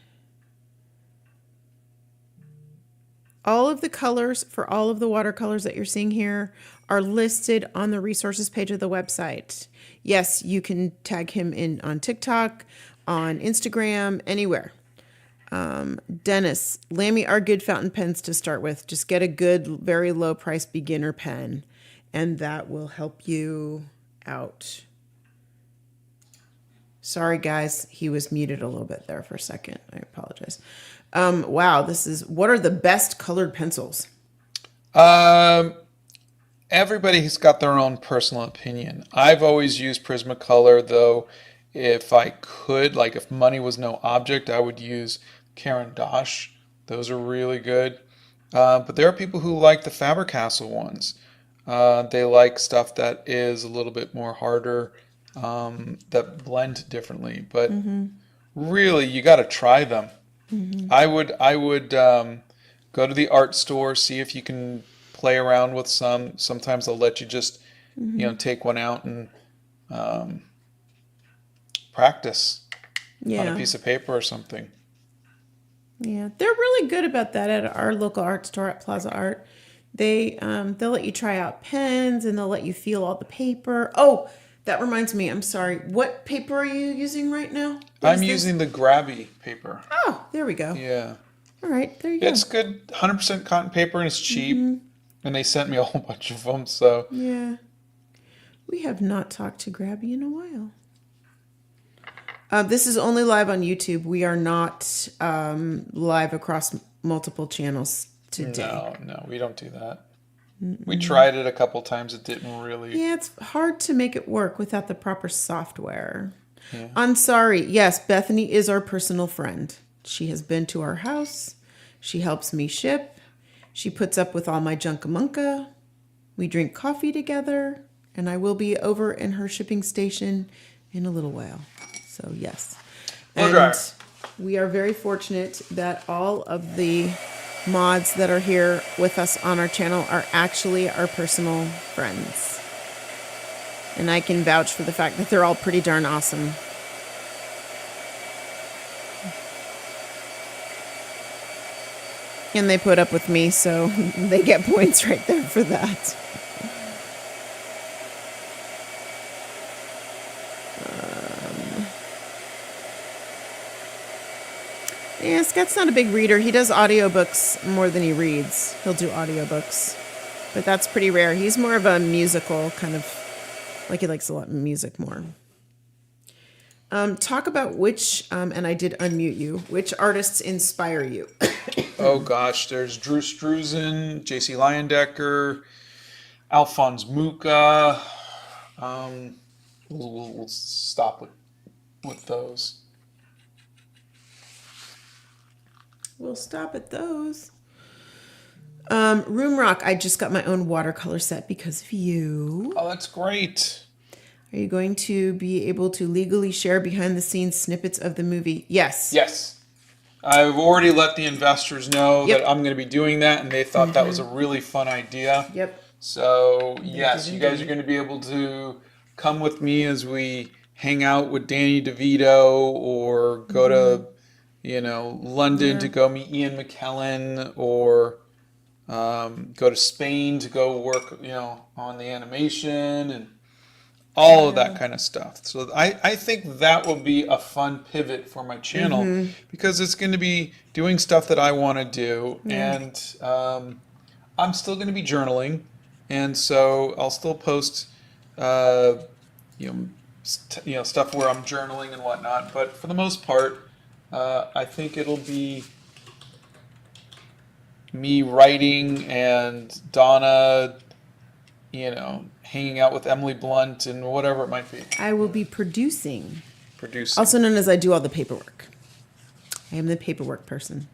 Speaker 1: All of the colors for all of the watercolors that you're seeing here are listed on the resources page of the website. Yes, you can tag him in on TikTok, on Instagram, anywhere. Dennis, Lamy are good fountain pens to start with. Just get a good, very low price beginner pen, and that will help you out. Sorry, guys. He was muted a little bit there for a second. I apologize. Wow, what are the best colored pencils?
Speaker 2: Everybody's got their own personal opinion. I've always used Prismacolor, though. If I could, like if money was no object, I would use Caran d'Ache. Those are really good. But there are people who like the Faber-Castell ones. They like stuff that is a little bit more harder, that blend differently. But really, you got to try them. I would go to the art store, see if you can play around with some. Sometimes they'll let you just take one out and practice on a piece of paper or something.
Speaker 1: Yeah, they're really good about that at our local art store at Plaza Art. They'll let you try out pens and they'll let you feel all the paper. Oh, that reminds me. I'm sorry. What paper are you using right now?
Speaker 2: I'm using the Grabby paper.
Speaker 1: Oh, there we go.
Speaker 2: Yeah.
Speaker 1: All right, there you go.
Speaker 2: It's good, 100% cotton paper, and it's cheap. And they sent me a whole bunch of them, so.
Speaker 1: Yeah. We have not talked to Grabby in a while. This is only live on YouTube. We are not live across multiple channels today.
Speaker 2: No, we don't do that. We tried it a couple times. It didn't really.
Speaker 1: Yeah, it's hard to make it work without the proper software. Yeah. I'm sorry. Yes, Bethany is our personal friend. She has been to our house. She helps me ship. She puts up with all my junkamunka. We drink coffee together. And I will be over in her shipping station in a little while. So, yes. And we are very fortunate that all of the mods that are here with us on our channel are actually our personal friends. And I can vouch for the fact that they're all pretty darn awesome. And they put up with me, so they get points right there for that. Yeah, Scott's not a big reader. He does audiobooks more than he reads. He'll do audiobooks. But that's pretty rare. He's more of a musical kind of, like he likes a lot of music more. Talk about which, and I did unmute you, which artists inspire you?
Speaker 2: Oh gosh, there's Drew Struzan, J.C. Leyendecker, Alphonse Mucha. We'll stop with those.
Speaker 1: We'll stop at those. Room Rock, I just got my own watercolor set because of you.
Speaker 2: Oh, that's great.
Speaker 1: Are you going to be able to legally share behind the scenes snippets of the movie? Yes.
Speaker 2: Yes. I've already let the investors know that I'm going to be doing that, and they thought that was a really fun idea.
Speaker 1: Yep.
Speaker 2: So, yes, you guys are going to be able to come with me as we hang out with Danny DeVito or go to, London to go meet Ian McKellen or go to Spain to go work, on the animation and all of that kind of stuff. So I think that will be a fun pivot for my channel because it's going to be doing stuff that I want to do. And I'm still going to be journaling. And so I'll still post, stuff where I'm journaling and whatnot. But for the most part, I think it'll be me writing and Donna, hanging out with Emily Blunt and whatever it might be.
Speaker 1: I will be producing. Also known as I do all the paperwork. I am the paperwork person.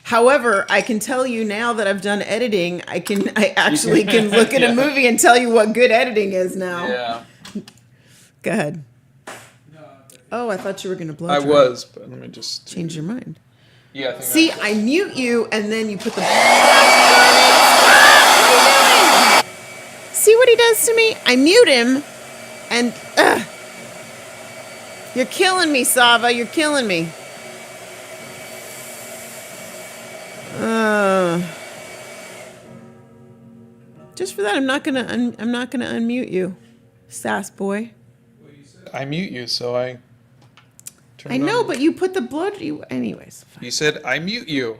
Speaker 1: However, I can tell you now that I've done editing, I actually can look at a movie and tell you what good editing is now.
Speaker 2: Yeah.
Speaker 1: Go ahead. Oh, I thought you were going to blow
Speaker 2: I
Speaker 1: dry.
Speaker 2: was, but let me just
Speaker 1: Change your mind.
Speaker 2: Yeah. I think
Speaker 1: See, I mute you, and then you put the... See what he does to me? I mute him, and... You're killing me, Sava. You're killing me. Just for that, I'm not gonna unmute you, sass boy.
Speaker 2: I mute you, so I.
Speaker 1: I know, but you put the blood. Anyways. Fine.
Speaker 2: You said I mute you,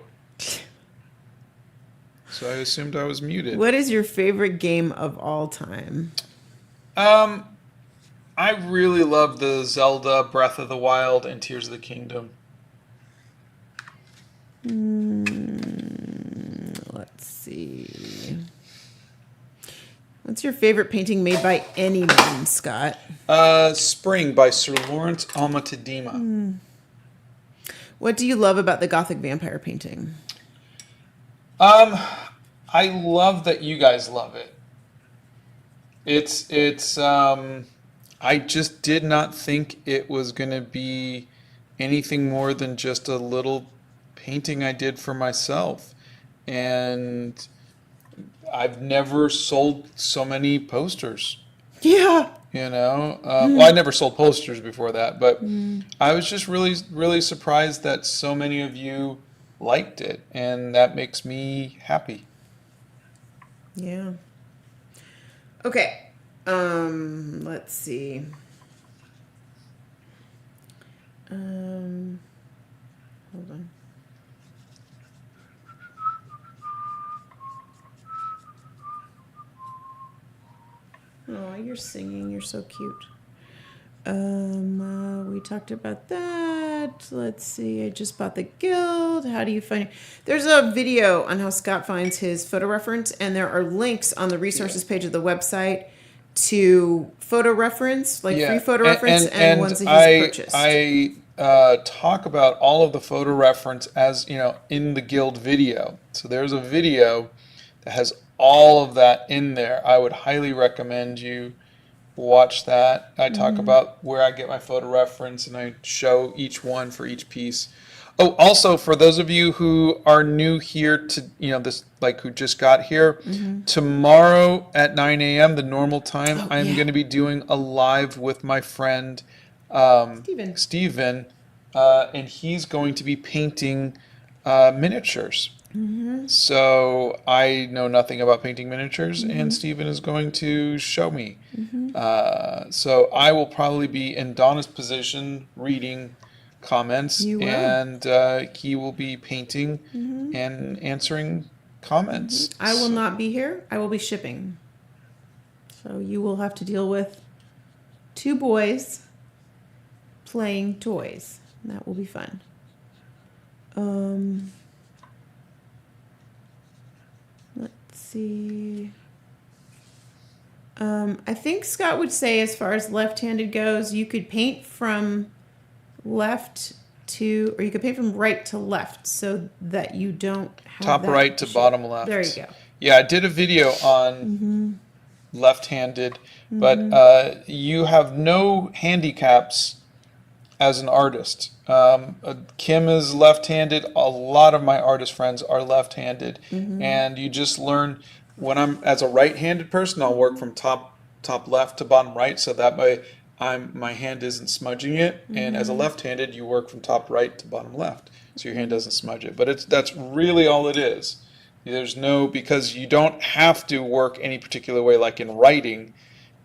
Speaker 2: so I assumed I was muted.
Speaker 1: What is your favorite game of all time?
Speaker 2: I really love the Zelda Breath of the Wild and Tears of the Kingdom.
Speaker 1: Let's see. What's your favorite painting made by anyone, Scott?
Speaker 2: Spring by Sir Lawrence Alma-Tadema.
Speaker 1: What do you love about the Gothic vampire painting?
Speaker 2: I love that you guys love it. It's I just did not think it was going to be anything more than just a little painting I did for myself. And I've never sold so many posters.
Speaker 1: Yeah.
Speaker 2: Well, I never sold posters before that, but I was just really, really surprised that so many of you liked it, and that makes me happy.
Speaker 1: Yeah. Okay. Let's see. Hold on. Oh, you're singing. You're so cute. We talked about that. Let's see. I just bought the guild. How do you find it? There's a video on how Scott finds his photo reference, and there are links on the resources page of the website to photo reference, free photo reference, and ones that he's purchased.
Speaker 2: I talk about all of the photo reference as, in the guild video. So there's a video that has all of that in there. I would highly recommend you watch that. I talk about where I get my photo reference, and I show each one for each piece. Oh, also for those of you who are new here to, this like who just got here, tomorrow at 9 a.m. the normal time,
Speaker 1: Oh,
Speaker 2: I'm
Speaker 1: yeah.
Speaker 2: going to be doing a live with my friend
Speaker 1: Steven.
Speaker 2: Steven, and he's going to be painting miniatures. So I know nothing about painting miniatures, and Steven is going to show me. So I will probably be in Donna's position reading comments,
Speaker 1: You will.
Speaker 2: and he will be painting and answering comments.
Speaker 1: I will not be here. I will be shipping. So you will have to deal with two boys playing toys. That will be fun. Let's see. I think Scott would say, as far as left-handed goes, you could paint from left to, or you could paint from right to left, so that you don't have
Speaker 2: Top
Speaker 1: that
Speaker 2: right to
Speaker 1: issue.
Speaker 2: bottom left.
Speaker 1: There you go.
Speaker 2: Yeah, I did a video on left-handed, but you have no handicaps as an artist. Kim is left-handed. A lot of my artist friends are left-handed, and you just learn. When I'm as a right-handed person, I'll work from top left to bottom right, so that way my hand isn't smudging it. And as a left-handed, you work from top right to bottom left, so your hand doesn't smudge it. But that's really all it is. There's no, because you don't have to work any particular way, like in writing.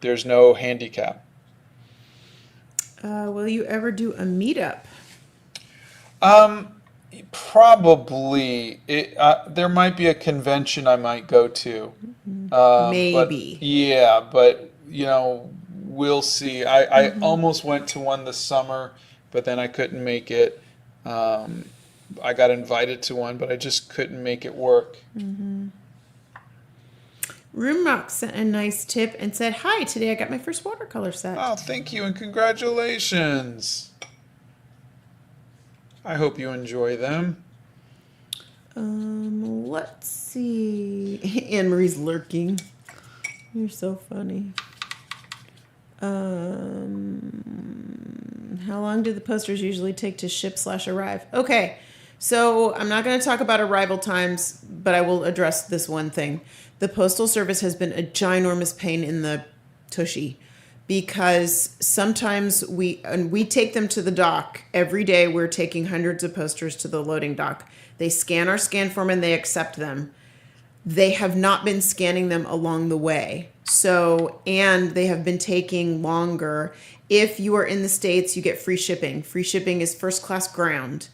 Speaker 2: There's no handicap.
Speaker 1: Will you ever do a meetup?
Speaker 2: Probably. There might be a convention I might go to.
Speaker 1: Maybe.
Speaker 2: But we'll see. I almost went to one this summer, but then I couldn't make it. I got invited to one, but I just couldn't make it work.
Speaker 1: Roomrock sent a nice tip and said, "Hi, today I got my first watercolor set."
Speaker 2: Oh, thank you and congratulations. I hope you enjoy them.
Speaker 1: Let's see. Anne Marie's lurking. You're so funny. How long do the posters usually take to ship/arrive? Okay, so I'm not going to talk about arrival times, but I will address this one thing. The Postal Service has been a ginormous pain in the tushy, because sometimes we take them to the dock. Every day we're taking hundreds of posters to the loading dock. They scan our scan form and they accept them. They have not been scanning them along the way. And they have been taking longer. If you are in the States, you get free shipping. Free shipping is first class ground.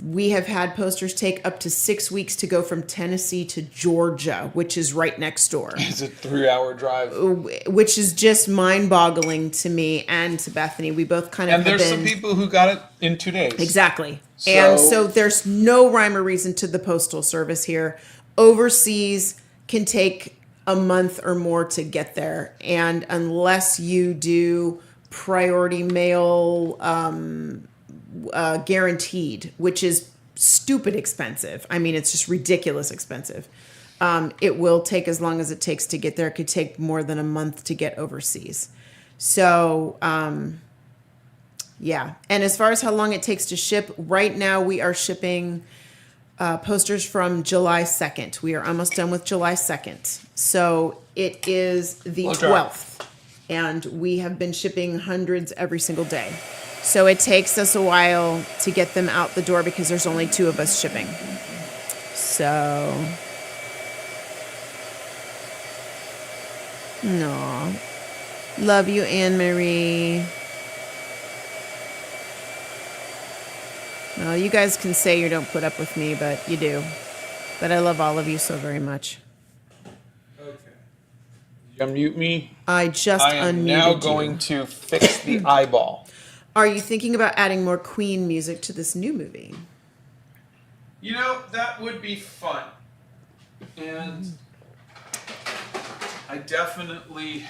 Speaker 1: We have had posters take up to 6 weeks to go from Tennessee to Georgia, which is right next door.
Speaker 2: It's a 3-hour drive.
Speaker 1: Which is just mind-boggling to me and to Bethany. We both kind of
Speaker 2: And there's some people who got it in 2 days.
Speaker 1: Exactly. And so there's no rhyme or reason to the Postal Service here. Overseas can take a month or more to get there. And unless you do priority mail guaranteed, which is stupid expensive. I mean, it's just ridiculous expensive. It will take as long as it takes to get there. It could take more than a month to get overseas. So, yeah. And as far as how long it takes to ship, right now we are shipping posters from July 2nd. We are almost done with July 2nd. So it is the 12th. And we have been shipping hundreds every single day. So it takes us a while to get them out the door because there's only 2 of us shipping. So, no, love you, Anne Marie. Well, you guys can say you don't put up with me, but you do. But I love all of you so very much.
Speaker 2: Okay. You unmute me.
Speaker 1: I just unmuted you.
Speaker 2: I am now going to fix the eyeball.
Speaker 1: Are you thinking about adding more Queen music to this new movie?
Speaker 2: That would be fun. And I definitely...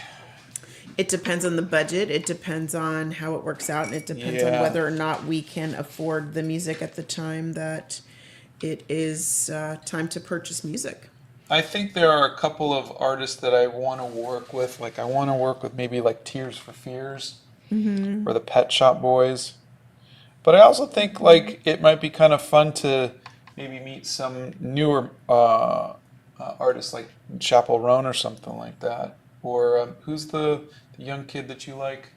Speaker 1: It depends on the budget. It depends on how it works out. And it depends on whether or not we can afford the music at the time that it is time to purchase music.
Speaker 2: I think there are a couple of artists that I want to work with. Like, I want to work with maybe like Tears for Fears or the Pet Shop Boys. But I also think like it might be kind of fun to maybe meet some newer artists like Chappell Roan or something like that. Or who's the young kid that you like?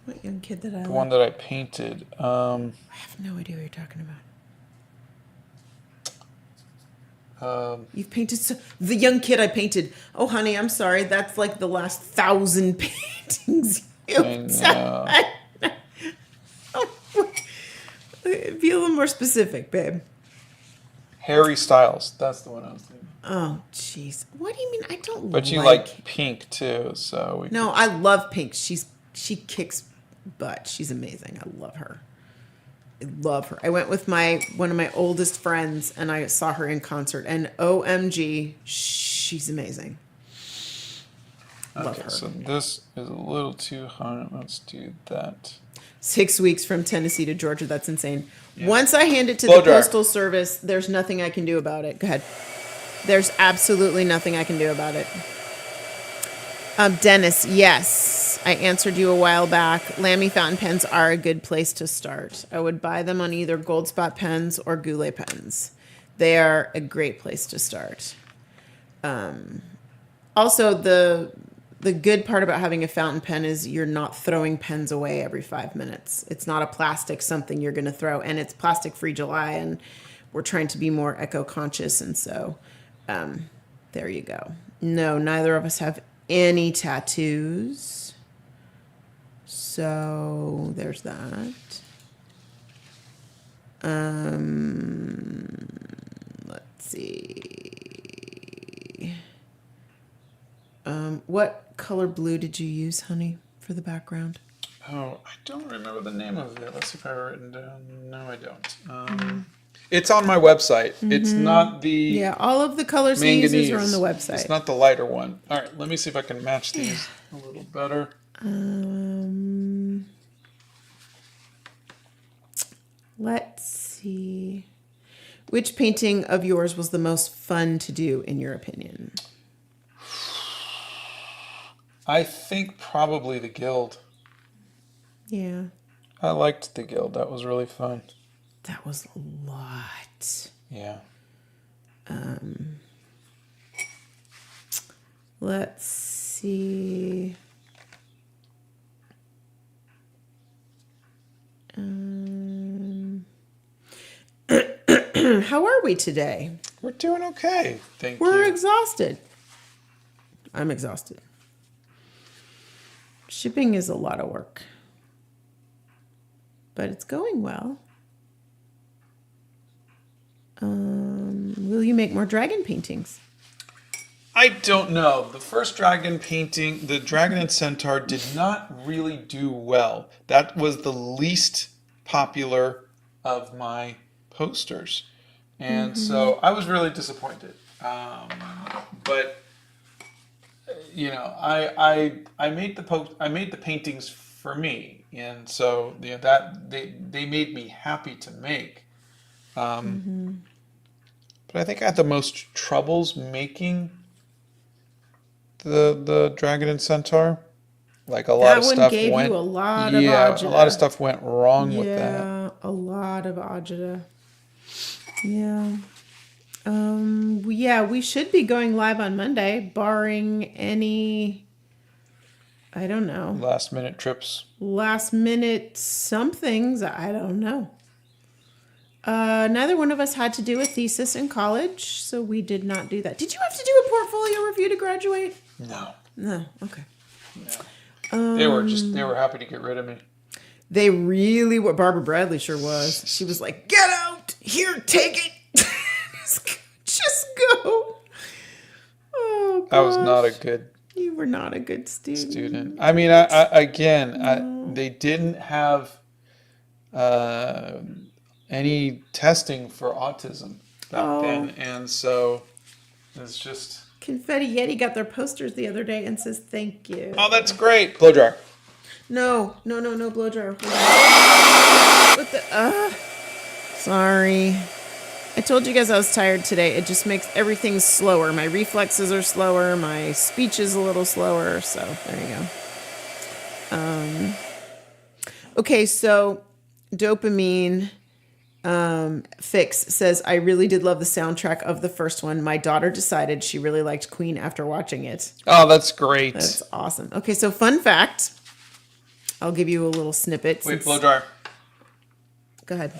Speaker 1: What young kid that I
Speaker 2: The
Speaker 1: like?
Speaker 2: one that I painted.
Speaker 1: I have no idea what you're talking about. You've painted the young kid I painted. Oh, honey, I'm sorry. That's like the last 1,000 paintings you've done. Be a little more specific, babe.
Speaker 2: Harry Styles. That's the one I was thinking.
Speaker 1: Oh, jeez. What do you mean? I don't.
Speaker 2: But you like pink too, so
Speaker 1: No, I love Pink. She kicks butt. She's amazing. I love her. I love her. I went with one of my oldest friends, and I saw her in concert. And OMG, she's amazing. Love her.
Speaker 2: So this is a little too hot. Let's do that.
Speaker 1: 6 weeks from Tennessee to Georgia. That's insane.
Speaker 2: Yeah.
Speaker 1: Once I hand it to
Speaker 2: Blow
Speaker 1: the
Speaker 2: dryer.
Speaker 1: Postal Service, there's nothing I can do about it. Go ahead. There's absolutely nothing I can do about it. Dennis, yes. I answered you a while back. Lamy fountain pens are a good place to start. I would buy them on either Gold Spot pens or Goulet pens. They are a great place to start. Also, the good part about having a fountain pen is you're not throwing pens away every 5 minutes. It's not a plastic something you're going to throw, and it's plastic-free July, and we're trying to be more eco-conscious, and so there you go. No, neither of us have any tattoos. So there's that. Let's see. What color blue did you use, honey, for the background?
Speaker 2: Oh, I don't remember the name of it. Let's see if I have it written down. No, I don't. It's on my website. Mm-hmm. It's not the
Speaker 1: Yeah, all of the colors he uses are on the website.
Speaker 2: It's not the lighter one. All right, let me see if I can match these a little better.
Speaker 1: Let's see. Which painting of yours was the most fun to do, in your opinion?
Speaker 2: I think probably the Guild.
Speaker 1: Yeah.
Speaker 2: I liked the Guild. That was really fun.
Speaker 1: That was a lot.
Speaker 2: Yeah.
Speaker 1: Let's see. How are we today?
Speaker 2: We're doing okay. Thank you.
Speaker 1: We're exhausted. I'm exhausted. Shipping is a lot of work. But it's going well. Will you make more dragon paintings?
Speaker 2: I don't know. The first dragon painting, the Dragon and Centaur, did not really do well. That was the least popular of my posters. And so I was really disappointed. But you know, I made the paintings for me, and so you know, that they made me happy to make. But I think I had the most troubles making the Dragon and Centaur. Like a lot of stuff
Speaker 1: gave
Speaker 2: went.
Speaker 1: You a lot of
Speaker 2: yeah,
Speaker 1: agita.
Speaker 2: a lot of stuff went wrong with that.
Speaker 1: Yeah, a lot of agita. Yeah. Yeah, we should be going live on Monday, barring any, I don't know.
Speaker 2: Last minute trips.
Speaker 1: Last minute somethings, I don't know. Neither one of us had to do a thesis in college, so we did not do that. Did you have to do a portfolio review to graduate?
Speaker 2: No.
Speaker 1: No, okay.
Speaker 2: No. They were happy to get rid of me.
Speaker 1: They really were. Barbara Bradley sure was. She was like, get out! Here, take it! Just go. Oh, gosh.
Speaker 2: I was not a good
Speaker 1: You were not a good student.
Speaker 2: I mean, they didn't have any testing for autism back then, and so it's just.
Speaker 1: Confetti Yeti got their posters the other day and says thank you.
Speaker 2: Oh, that's great. Blow dryer.
Speaker 1: No, blow dryer. What the? Sorry. I told you guys I was tired today. It just makes everything slower. My reflexes are slower. My speech is a little slower. So there you go. Okay, so Dopamine Fix says, I really did love the soundtrack of the first one. My daughter decided she really liked Queen after watching it.
Speaker 2: Oh, that's great.
Speaker 1: That's awesome. Okay, so fun fact. I'll give you a little snippet.
Speaker 2: Wait, blow dryer.
Speaker 1: Go ahead.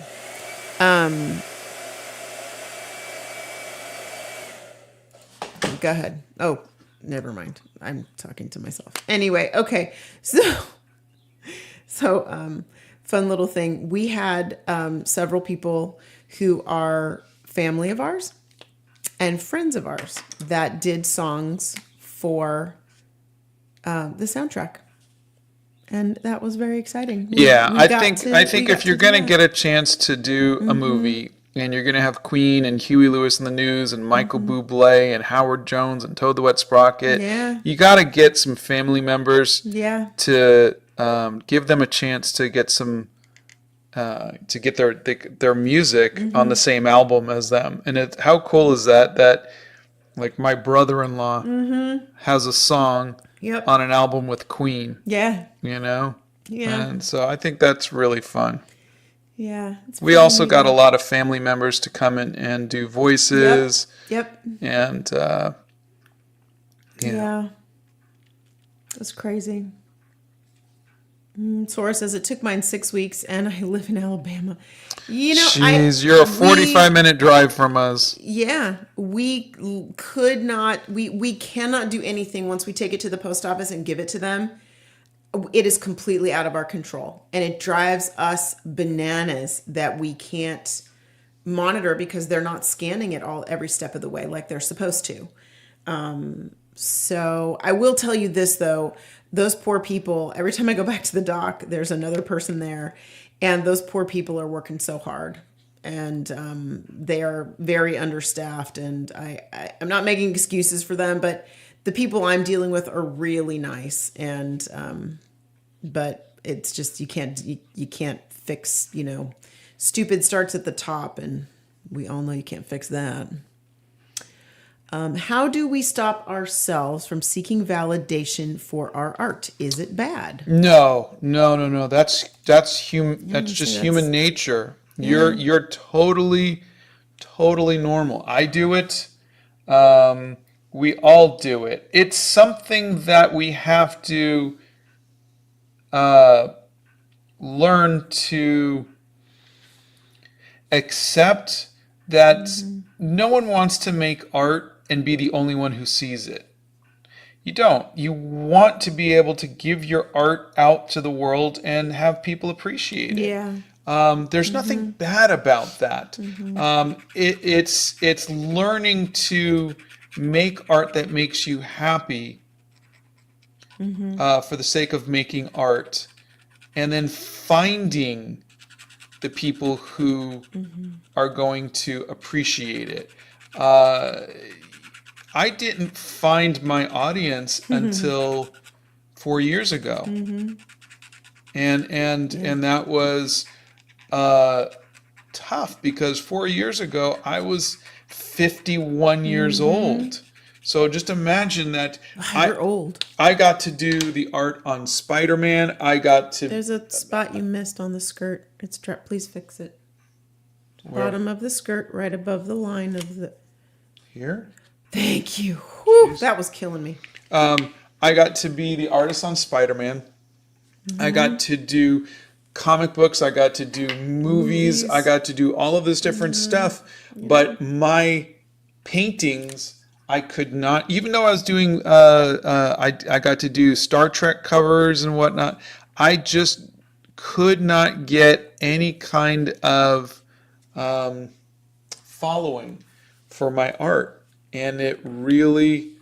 Speaker 1: Go ahead. Oh, never mind. I'm talking to myself. Anyway, okay. So, fun little thing. We had several people who are family of ours and friends of ours that did songs for the soundtrack. And that was very exciting.
Speaker 2: I think if you're going to get a chance to do a movie and you're going to have Queen and Huey Lewis in the News and Michael Bublé and Howard Jones and Toad the Wet Sprocket, you got to get some family members to give them a chance to get some to get their music on the same album as them. And how cool is that? That like my brother-in-law has a song on an album with Queen.
Speaker 1: Yeah.
Speaker 2: You know?
Speaker 1: Yeah.
Speaker 2: And so I think that's really fun.
Speaker 1: Yeah.
Speaker 2: We also got a lot of family members to come in and do voices.
Speaker 1: Yep.
Speaker 2: And
Speaker 1: yeah. That's crazy. Sora says, it took mine 6 weeks and I live in Alabama. You know,
Speaker 2: jeez, you're a 45-minute drive from us.
Speaker 1: Yeah. We could not, we cannot do anything once we take it to the post office and give it to them. It is completely out of our control. And it drives us bananas that we can't monitor because they're not scanning it all every step of the way like they're supposed to. So I will tell you this, though. Those poor people, every time I go back to the dock, there's another person there. And those poor people are working so hard. And they are very understaffed. And I'm not making excuses for them, but the people I'm dealing with are really nice. And but it's just you can't fix, stupid starts at the top. And we all know you can't fix that. How do we stop ourselves from seeking validation for our art? Is it bad?
Speaker 2: No. That's human. That's just human nature. You're totally normal. I do it. We all do it. It's something that we have to learn to accept that no one wants to make art and be the only one who sees it. You don't. You want to be able to give your art out to the world and have people appreciate it.
Speaker 1: Yeah.
Speaker 2: There's nothing bad about that. It's learning to make art that makes you happy for the sake of making art, and then finding the people who are going to appreciate it. I didn't find my audience until 4 years ago, and that was tough because 4 years ago I was 51 years old. So just imagine that.
Speaker 1: You're old.
Speaker 2: I got to do the art on Spider-Man.
Speaker 1: There's a spot you missed on the skirt. It's trapped. Please fix it.
Speaker 2: Where?
Speaker 1: Bottom of the skirt, right above the line of the.
Speaker 2: Here?
Speaker 1: Thank you. Whew, that was killing me.
Speaker 2: I got to be the artist on Spider-Man. I got to do comic books. I got to do movies. I got to do all of this different stuff. But my paintings, I could not, even though I was doing, I got to do Star Trek covers and whatnot. I just could not get any kind of following for my art. And it really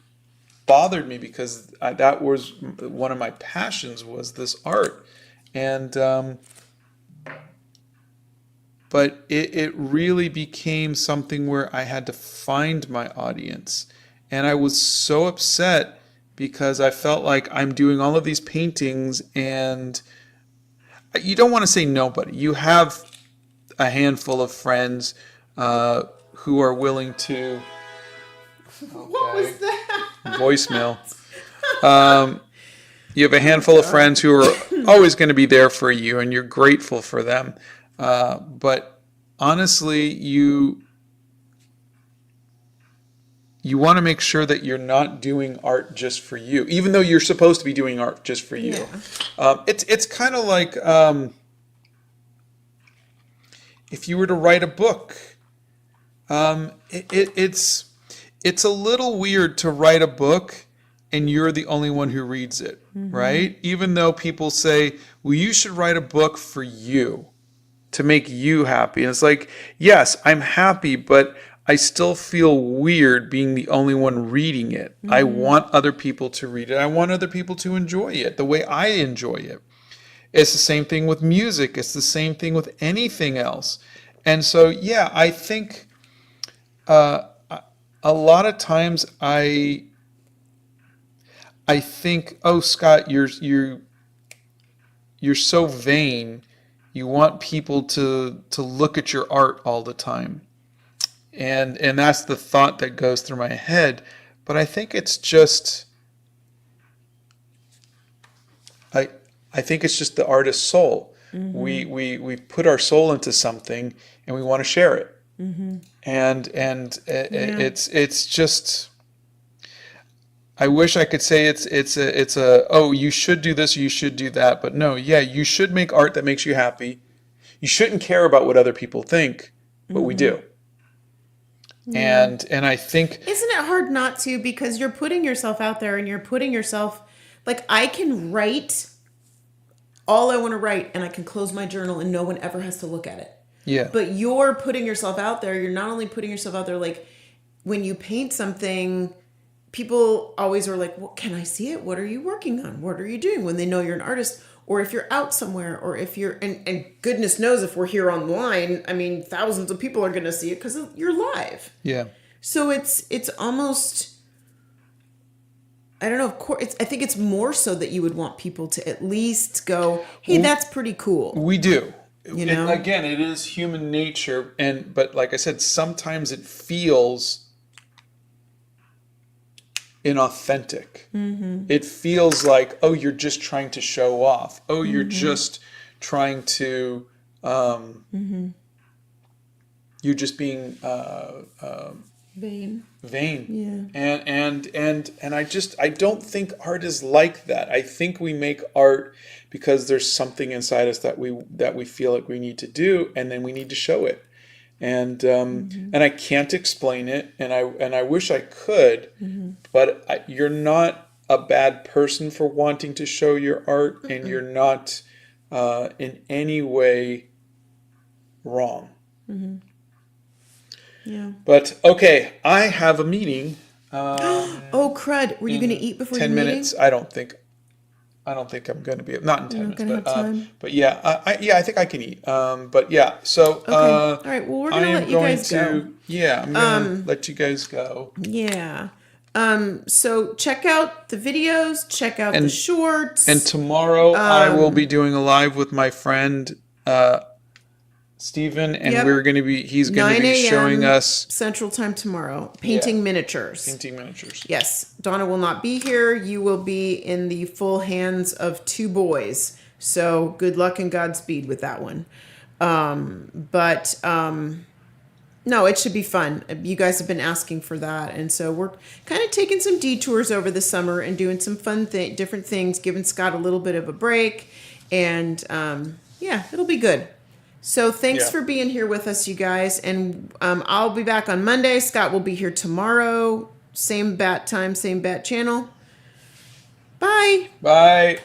Speaker 2: bothered me because that was one of my passions, was this art. And but it really became something where I had to find my audience. And I was so upset because I felt like I'm doing all of these paintings and you don't want to say nobody. You have a handful of friends who are willing to... Okay.
Speaker 1: What was that?
Speaker 2: Voicemail. You have a handful of friends who are always going to be there for you, and you're grateful for them. But honestly, you want to make sure that you're not doing art just for you, even though you're supposed to be doing art just for you.
Speaker 1: Yeah.
Speaker 2: It's kind of like if you were to write a book. It's a little weird to write a book and you're the only one who reads it, right? Even though people say, well, you should write a book for you, to make you happy. And it's like, yes, I'm happy, but I still feel weird being the only one reading it. I want other people to read it. I want other people to enjoy it the way I enjoy it. It's the same thing with music. It's the same thing with anything else. And so, yeah, I think a lot of times I think, oh, Scott, you're so vain. You want people to look at your art all the time. And that's the thought that goes through my head. But I think it's just I think it's just the artist's soul. We put our soul into something and we want to share it. And it's just, I wish I could say it's a oh, you should do this or you should do that, but no, yeah, you should make art that makes you happy. You shouldn't care about what other people think, but we do. And I think,
Speaker 1: isn't it hard not to, because you're putting yourself out there and you're putting yourself, like, I can write all I want to write and I can close my journal and no one ever has to look at it.
Speaker 2: yeah,
Speaker 1: But you're putting yourself out there. You're not only putting yourself out there, like when you paint something, people always are like, well, can I see it? What are you working on? What are you doing? When they know you're an artist, or if you're out somewhere, or if you're, and goodness knows if we're here online, I mean, thousands of people are going to see it because you're live.
Speaker 2: yeah.
Speaker 1: So it's almost, I don't know, of course, I think it's more so that you would want people to at least go, hey, that's pretty cool.
Speaker 2: We do.
Speaker 1: You know?
Speaker 2: Again, it is human nature, but like I said, sometimes it feels inauthentic. It feels like, oh, you're just trying to show off. Oh, you're just trying to, you're just being
Speaker 1: Vain.
Speaker 2: vain. And I don't think art is like that. I think we make art because there's something inside us that we feel like we need to do, and then we need to show it. And and I can't explain it, and I wish I could, but you're not a bad person for wanting to show your art, and you're not in any way wrong.
Speaker 1: Yeah.
Speaker 2: But okay, I have a meeting.
Speaker 1: Oh crud! Were you going to eat before
Speaker 2: 10
Speaker 1: your meeting?
Speaker 2: minutes. I don't think I'm going to be, not in 10 minutes,
Speaker 1: gonna
Speaker 2: but
Speaker 1: have time?
Speaker 2: but yeah, I think I can eat. But yeah, so
Speaker 1: Okay. All right. Well, we're going to let you guys go.
Speaker 2: Yeah, I'm going to let you guys go.
Speaker 1: Yeah. So check out the videos. Check out the shorts.
Speaker 2: And tomorrow I will be doing a live with my friend Stephen, and
Speaker 1: Yep.
Speaker 2: he's going to
Speaker 1: 9
Speaker 2: be showing
Speaker 1: a.m.
Speaker 2: us
Speaker 1: Central Time tomorrow. Painting miniatures.
Speaker 2: painting miniatures.
Speaker 1: Yes. Donna will not be here. You will be in the full hands of two boys. So good luck and Godspeed with that one. No, it should be fun. You guys have been asking for that. And so we're kind of taking some detours over the summer and doing some fun different things, giving Scott a little bit of a break. And yeah, it'll be good. So thanks for being here with us, you guys. And I'll be back on Monday. Scott will be here tomorrow. Same bat time, same bat channel. Bye.
Speaker 2: Bye.